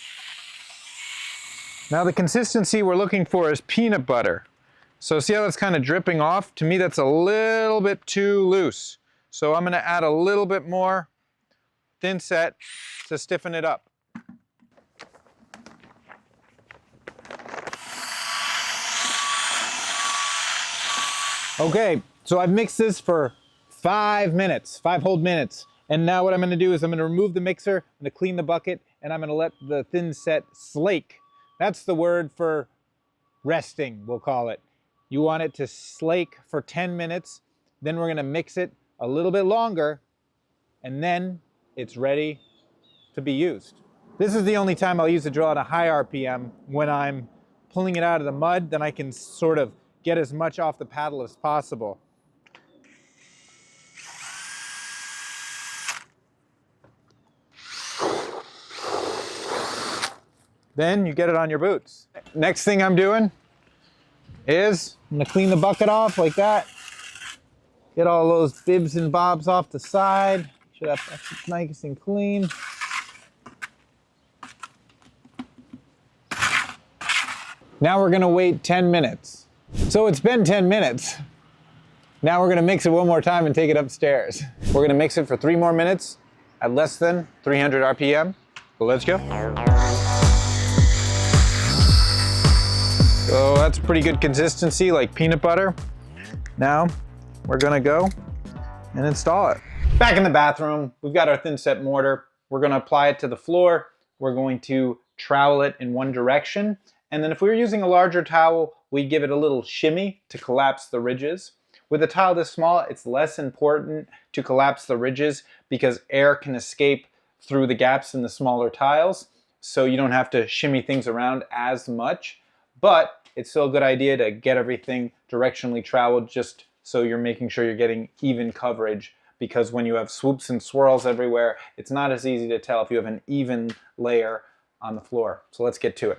Now the consistency we're looking for is peanut butter. So see how that's kind of dripping off? To me that's a little bit too loose. So I'm going to add a little bit more thin set to stiffen it up. Okay, so I've mixed this for 5 minutes, 5 whole minutes. And now what I'm going to do is I'm going to remove the mixer, I'm going to clean the bucket, and I'm going to let the thin set slake. That's the word for resting, we'll call it. You want it to slake for 10 minutes, then we're going to mix it a little bit longer, and then it's ready to be used. This is the only time I'll use the drill at a high RPM. When I'm pulling it out of the mud, then I can sort of get as much off the paddle as possible. Then you get it on your boots. Next thing I'm doing is I'm gonna clean the bucket off like that. Get all those bibs and bobs off the side. Should have that's nice and clean. Now we're gonna wait 10 minutes. So it's been 10 minutes. Now we're gonna mix it one more time and take it upstairs. We're gonna mix it for 3 more minutes at less than 300 RPM. So let's go. So that's pretty good consistency, like peanut butter. Now we're gonna go and install it. Back in the bathroom, we've got our thin set mortar. We're gonna apply it to the floor. We're going to trowel it in one direction. And then if we were using a larger towel, we give it a little shimmy to collapse the ridges. With a tile this small, it's less important to collapse the ridges because air can escape through the gaps in the smaller tiles. So you don't have to shimmy things around as much, but it's still a good idea to get everything directionally troweled just so you're making sure you're getting even coverage, because when you have swoops and swirls everywhere, it's not as easy to tell if you have an even layer on the floor. So let's get to it.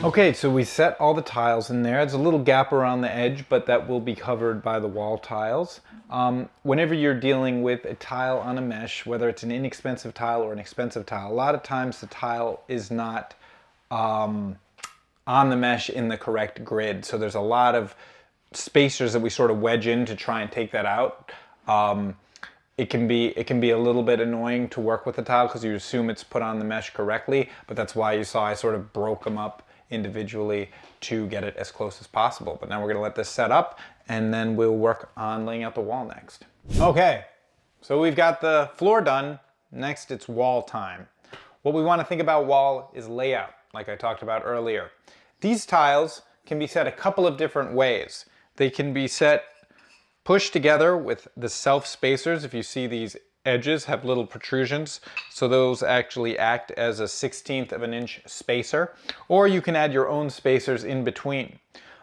Okay, so we set all the tiles in there. There's a little gap around the edge, but that will be covered by the wall tiles. Whenever you're dealing with a tile on a mesh, whether it's an inexpensive tile or an expensive tile, a lot of times the tile is not on the mesh in the correct grid. So there's a lot of spacers that we sort of wedge in to try and take that out. It can be a little bit annoying to work with the tile because you assume it's put on the mesh correctly, but that's why you saw I sort of broke them up individually to get it as close as possible. But now we're going to let this set up and then we'll work on laying out the wall next. Okay, so we've got the floor done. Next, it's wall time. What we want to think about wall is layout, like I talked about earlier. These tiles can be set a couple of different ways. They can be set pushed together with the self spacers. If you see, these edges have little protrusions, so those actually act as a 1/16 of an inch spacer, or you can add your own spacers in between.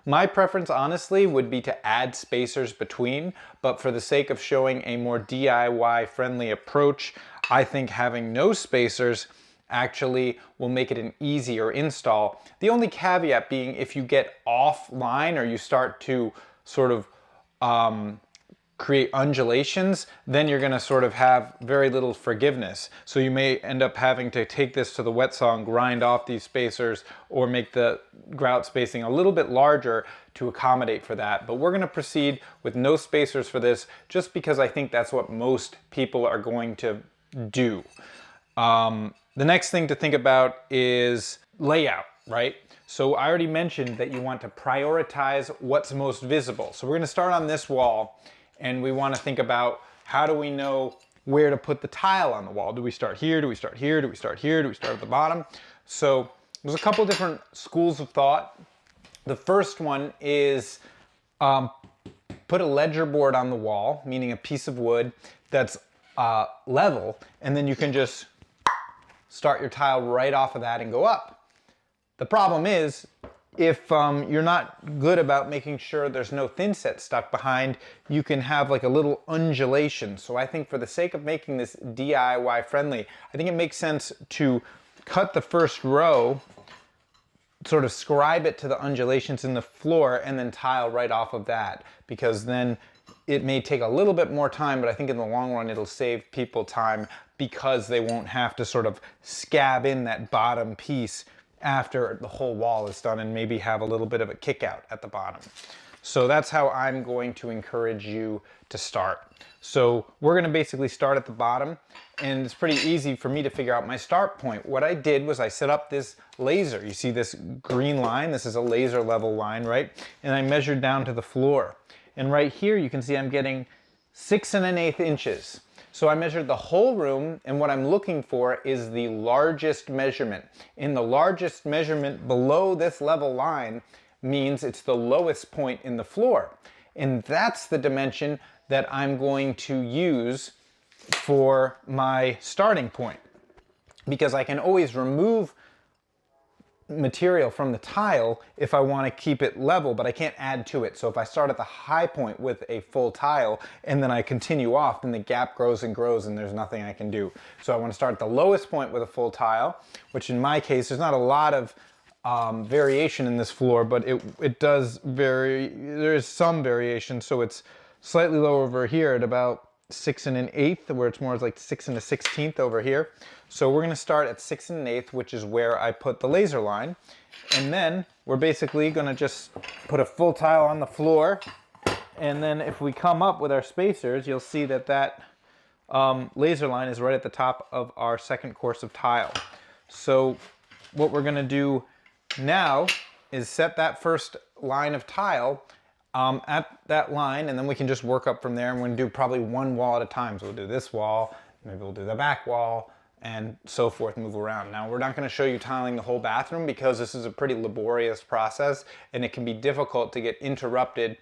My preference, honestly, would be to add spacers between, but for the sake of showing a more DIY friendly approach, I think having no spacers actually will make it an easier install. The only caveat being if you get offline or you start to sort of create undulations, then you're going to sort of have very little forgiveness. So you may end up having to take this to the wet saw and grind off these spacers or make the grout spacing a little bit larger to accommodate for that. But we're going to proceed with no spacers for this just because I think that's what most people are going to do. The next thing to think about is layout, right? So I already mentioned that you want to prioritize what's most visible. So we're going to start on this wall and we want to think about how do we know where to put the tile on the wall. Do we start here? Do we start here? Do we start here? Do we start at the bottom? So there's a couple different schools of thought. The first one is put a ledger board on the wall, meaning a piece of wood that's level, and then you can just start your tile right off of that and go up. The problem is, if you're not good about making sure there's no thin set stuck behind, you can have like a little undulation. So I think for the sake of making this DIY friendly, I think it makes sense to cut the first row, sort of scribe it to the undulations in the floor, and then tile right off of that, because then it may take a little bit more time, but I think in the long run it'll save people time because they won't have to sort of scab in that bottom piece after the whole wall is done and maybe have a little bit of a kick out at the bottom. So that's how I'm going to encourage you to start. So we're going to basically start at the bottom, and it's pretty easy for me to figure out my start point. What I did was I set up this laser. You see this green line? This is a laser level line, right? And I measured down to the floor. And right here you can see I'm getting 6 1/8 inches. So I measured the whole room, and what I'm looking for is the largest measurement. In the largest measurement below this level line means it's the lowest point in the floor. And that's the dimension that I'm going to use for my starting point, because I can always remove material from the tile if I want to keep it level, but I can't add to it. So if I start at the high point with a full tile and then I continue off, then the gap grows and grows and there's nothing I can do. So I want to start at the lowest point with a full tile, which in my case, there's not a lot of variation in this floor, but it does vary. There is some variation, so it's slightly lower over here at about 6 1/8, where it's more like 6 1/16 over here. So we're going to start at 6 1/8, which is where I put the laser line. And then we're basically going to just put a full tile on the floor. And then if we come up with our spacers, you'll see that that laser line is right at the top of our second course of tile. So what we're going to do now is set that first line of tile at that line, and then we can just work up from there, and we're going to do probably one wall at a time. So we'll do this wall, maybe we'll do the back wall, and so forth, move around. Now, we're not going to show you tiling the whole bathroom because this is a pretty laborious process, and it can be difficult to get interrupted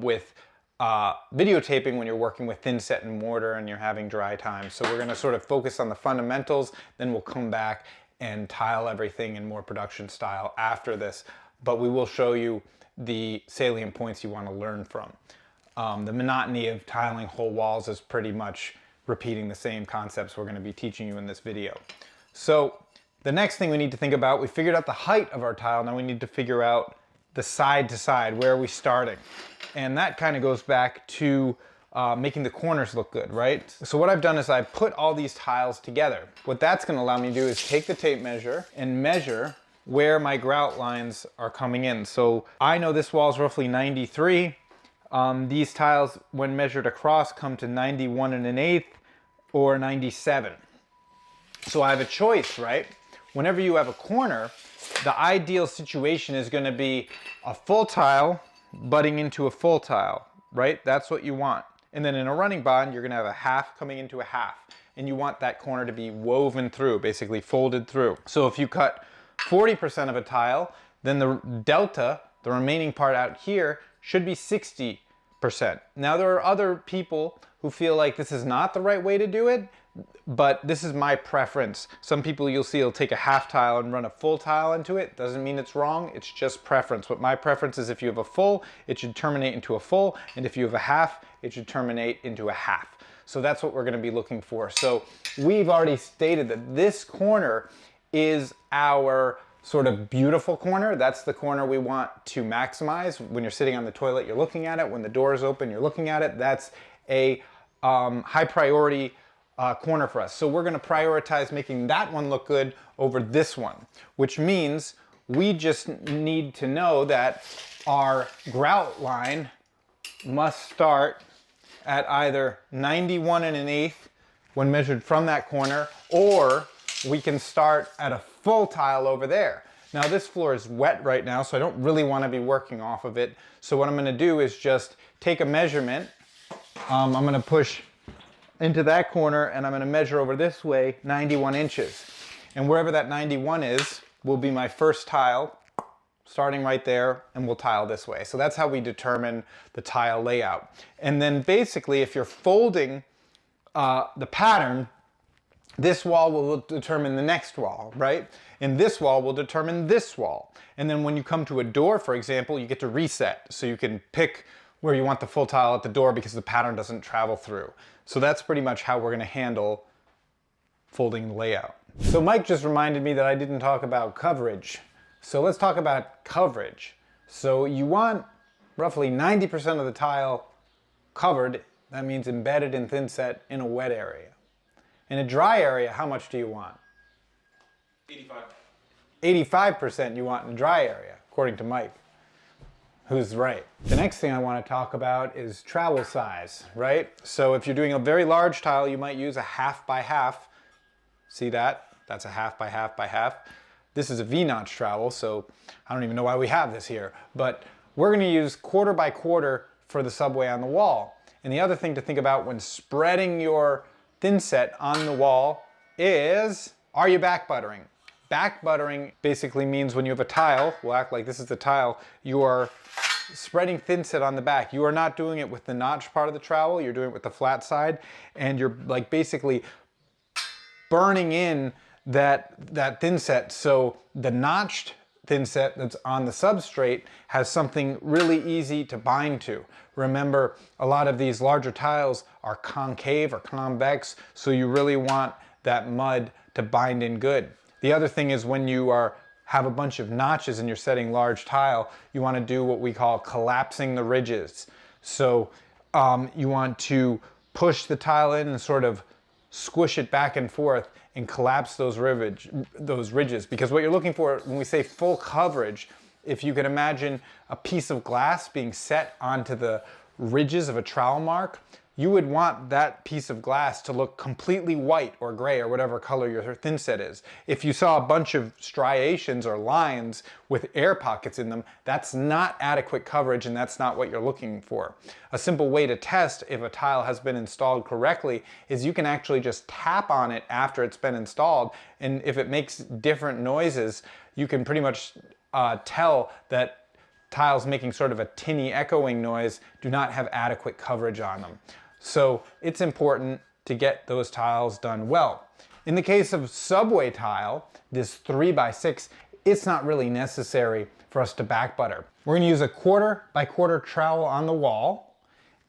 with videotaping when you're working with thin set and mortar and you're having dry time. So we're going to sort of focus on the fundamentals, then we'll come back and tile everything in more production style after this. But we will show you the salient points you want to learn from. The monotony of tiling whole walls is pretty much repeating the same concepts we're going to be teaching you in this video. So The next thing we need to think about, we figured out the height of our tile, now we need to figure out the side to side, where are we starting? And that kind of goes back to making the corners look good, right? So what I've done is I've put all these tiles together. What that's gonna allow me to do is take the tape measure and measure where my grout lines are coming in. So I know this wall is roughly 93. These tiles, when measured across, come to 91 1/8 or 97. So I have a choice, right? Whenever you have a corner, the ideal situation is gonna be a full tile butting into a full tile, right? That's what you want. And then in a running bond, you're gonna have a half coming into a half. And you want that corner to be woven through, basically folded through. So if you cut 40% of a tile, then the delta, the remaining part out here, should be 60%. Now there are other people who feel like this is not the right way to do it, but this is my preference. Some people you'll see will take a half tile and run a full tile into it. Doesn't mean it's wrong, it's just preference. What my preference is, if you have a full, it should terminate into a full, and if you have a half, it should terminate into a half. So that's what we're gonna be looking for. So we've already stated that this corner is our sort of beautiful corner. That's the corner we want to maximize. When you're sitting on the toilet, you're looking at it. When the door is open, you're looking at it. That's a high priority corner for us. So we're gonna prioritize making that one look good over this one, which means we just need to know that our grout line must start at either 91 1/8 when measured from that corner, or we can start at a full tile over there. Now this floor is wet right now, so I don't really want to be working off of it. So what I'm going to do is just take a measurement. I'm going to push into that corner and I'm going to measure over this way 91 inches. And wherever that 91 is will be my first tile, starting right there, and we'll tile this way. So that's how we determine the tile layout. And then basically, if you're folding the pattern, this wall will determine the next wall, right? And this wall will determine this wall. And then when you come to a door, for example, you get to reset. So you can pick where you want the full tile at the door because the pattern doesn't travel through. So that's pretty much how we're gonna handle folding the layout. So Mike just reminded me that I didn't talk about coverage. So let's talk about coverage. So you want roughly 90% of the tile covered. That means embedded in thin set in a wet area. In a dry area, how much do you want? 85. 85% you want in a dry area, according to Mike, who's right. The next thing I want to talk about is trowel size, right? So if you're doing a very large tile, you might use a half by half. See that? That's a half by half by half. This is a V-notch trowel, so I don't even know why we have this here, but we're gonna use quarter by quarter for the subway on the wall. And the other thing to think about when spreading your thin set on the wall is, are you back buttering? Back buttering basically means when you have a tile, we'll act like this is the tile, you are spreading thin set on the back. You are not doing it with the notch part of the trowel, you're doing it with the flat side, and you're like basically burning in that thin set. So the notched thin set that's on the substrate has something really easy to bind to. Remember, a lot of these larger tiles are concave or convex, so you really want that mud to bind in good. The other thing is when you have a bunch of notches and you're setting large tile, you want to do what we call collapsing the ridges. So you want to push the tile in and sort of squish it back and forth and collapse those ridges. Because what you're looking for when we say full coverage, if you can imagine a piece of glass being set onto the ridges of a trowel mark, you would want that piece of glass to look completely white or gray or whatever color your thin set is. If you saw a bunch of striations or lines with air pockets in them, that's not adequate coverage and that's not what you're looking for. A simple way to test if a tile has been installed correctly is you can actually just tap on it after it's been installed, and if it makes different noises, you can pretty much tell that tiles making sort of a tinny echoing noise do not have adequate coverage on them. So it's important to get those tiles done well. In the case of subway tile, this 3x6, it's not really necessary for us to back butter. We're gonna use a quarter by quarter trowel on the wall,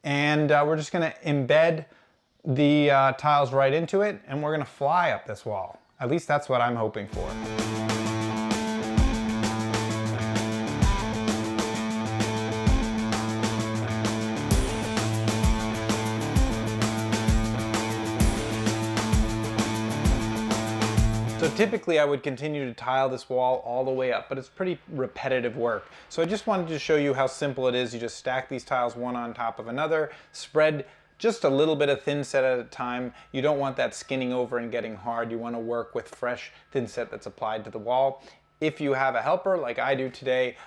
and we're just gonna embed the tiles right into it, and we're gonna fly up this wall. At least that's what I'm hoping for. So typically I would continue to tile this wall all the way up, but it's pretty repetitive work. So I just wanted to show you how simple it is. You just stack these tiles one on top of another, spread just a little bit of thin set at a time. You don't want that skinning over and getting hard. You want to work with fresh thin set that's applied to the wall. If you have a helper like I do today,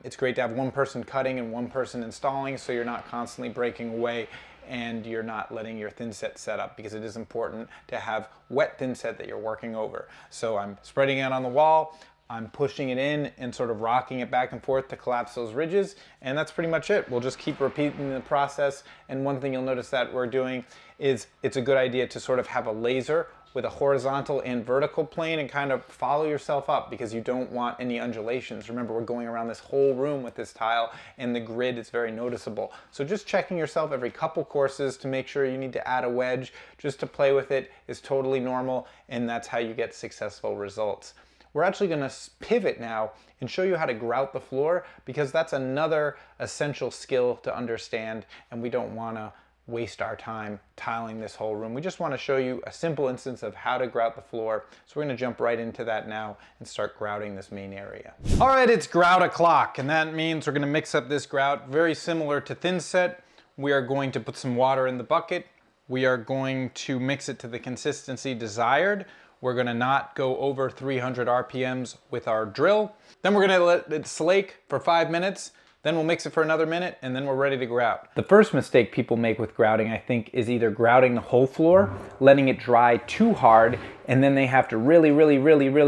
it's great to have one person cutting and one person installing, so you're not constantly breaking away and you're not letting your thin set up, because it is important to have wet thin set that you're working over. So I'm spreading it on the wall, I'm pushing it in and sort of rocking it back and forth to collapse those ridges, and that's pretty much it. We'll just keep repeating the process. And one thing you'll notice that we're doing is it's a good idea to sort of have a laser with a horizontal and vertical plane and kind of follow yourself up, because you don't want any undulations. Remember, we're going around this whole room with this tile and the grid is very noticeable. So just checking yourself every couple courses to make sure you need to add a wedge just to play with it is totally normal, and that's how you get successful results. We're actually going to pivot now and show you how to grout the floor, because that's another essential skill to understand, and we don't want to waste our time tiling this whole room. We just want to show you a simple instance of how to grout the floor. So we're going to jump right into that now and start grouting this main area. All right, it's grout o'clock, and that means we're going to mix up this grout very similar to thin set. We are going to put some water in the bucket. We are going to mix it to the consistency desired. We're going to not go over 300 RPMs with our drill. Then we're going to let it slake for 5 minutes. Then we'll mix it for another minute, and then we're ready to grout. The first mistake people make with grouting, I think, is either grouting the whole floor, letting it dry too hard, and then they have to really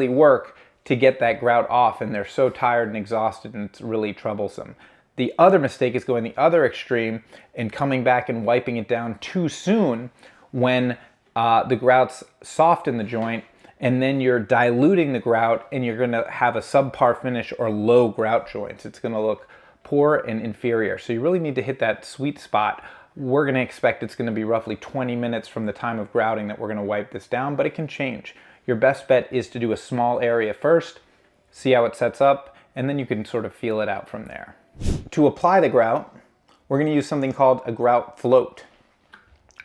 work to get that grout off, and they're so tired and exhausted, and it's really troublesome. The other mistake is going the other extreme and coming back and wiping it down too soon when the grout's soft in the joint, and then you're diluting the grout, and you're gonna have a subpar finish or low grout joints. It's gonna look poor and inferior. So you really need to hit that sweet spot. We're going to expect it's going to be roughly 20 minutes from the time of grouting that we're going to wipe this down, but it can change. Your best bet is to do a small area first, see how it sets up, and then you can sort of feel it out from there. To apply the grout, we're going to use something called a grout float.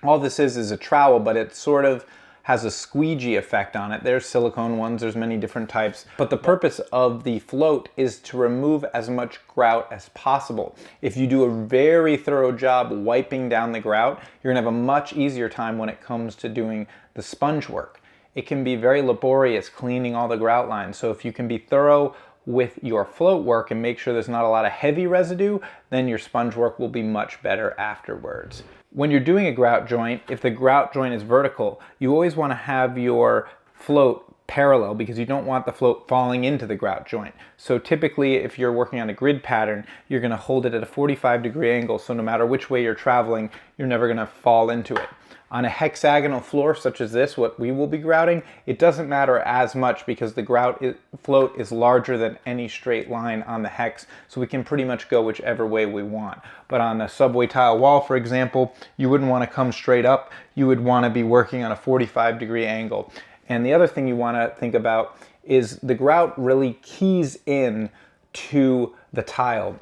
All this is a trowel, but it sort of has a squeegee effect on it. There's silicone ones, there's many different types, but the purpose of the float is to remove as much grout as possible. If you do a very thorough job wiping down the grout, you're gonna have a much easier time when it comes to doing the sponge work. It can be very laborious cleaning all the grout lines, so if you can be thorough with your float work and make sure there's not a lot of heavy residue, then your sponge work will be much better afterwards. When you're doing a grout joint, if the grout joint is vertical, you always want to have your float parallel, because you don't want the float falling into the grout joint. So typically, if you're working on a grid pattern, you're going to hold it at a 45-degree angle, so no matter which way you're traveling, you're never going to fall into it. On a hexagonal floor such as this, what we will be grouting, it doesn't matter as much because the grout float is larger than any straight line on the hex, so we can pretty much go whichever way we want. But on a subway tile wall, for example, you wouldn't want to come straight up. You would want to be working on a 45-degree angle. And the other thing you want to think about is the grout really keys in to the tile.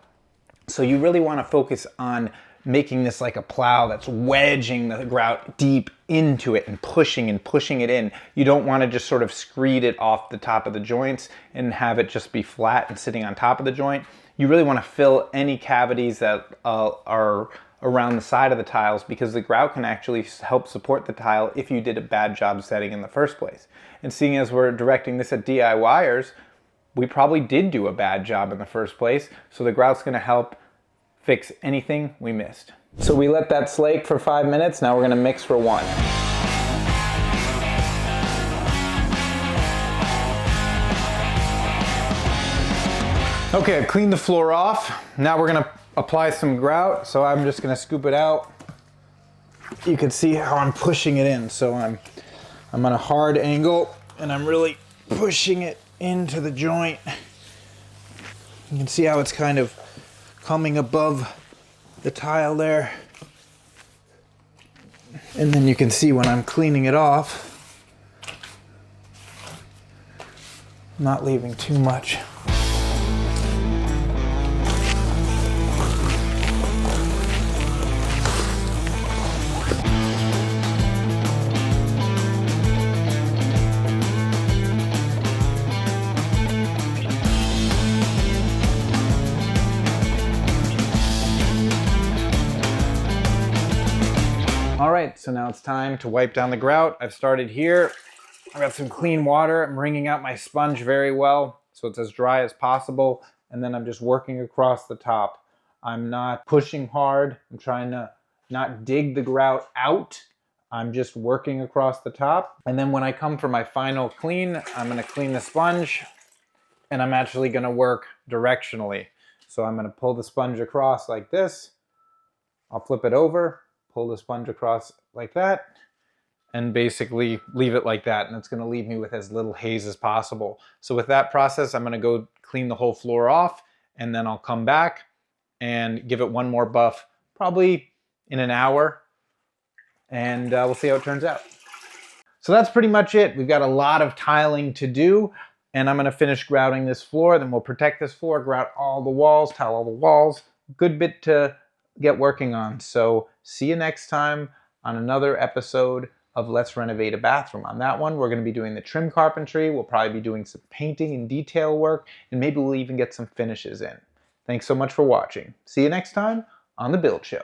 So you really want to focus on making this like a plow that's wedging the grout deep into it and pushing it in. You don't want to just sort of screed it off the top of the joints and have it just be flat and sitting on top of the joint. You really want to fill any cavities that are around the side of the tiles, because the grout can actually help support the tile if you did a bad job setting in the first place. And seeing as we're directing this at DIYers, we probably did do a bad job in the first place, so the grout's going to help fix anything we missed. So we let that slake for 5 minutes. Now we're going to mix for 1. Okay, I've cleaned the floor off. Now we're going to apply some grout. So I'm just going to scoop it out. You can see how I'm pushing it in. So I'm on a hard angle and I'm really pushing it into the joint. You can see how it's kind of coming above the tile there. And then you can see when I'm cleaning it off, not leaving too much. All right, so now it's time to wipe down the grout. I've started here. I've got some clean water. I'm wringing out my sponge very well so it's as dry as possible. And then I'm just working across the top. I'm not pushing hard. I'm trying to not dig the grout out. I'm just working across the top. And then when I come for my final clean, I'm gonna clean the sponge and I'm actually gonna work directionally. So I'm gonna pull the sponge across like this. I'll flip it over, pull the sponge across like that, and basically leave it like that. And it's gonna leave me with as little haze as possible. So with that process, I'm gonna go clean the whole floor off, and then I'll come back and give it one more buff, probably in an hour, and we'll see how it turns out. So that's pretty much it. We've got a lot of tiling to do, and I'm gonna finish grouting this floor, then we'll protect this floor, grout all the walls, tile all the walls. Good bit to get working on. So see you next time on another episode of Let's Renovate a Bathroom. On that one, we're going to be doing the trim carpentry. We'll probably be doing some painting and detail work, and maybe we'll even get some finishes in. Thanks so much for watching. See you next time on The Build Show.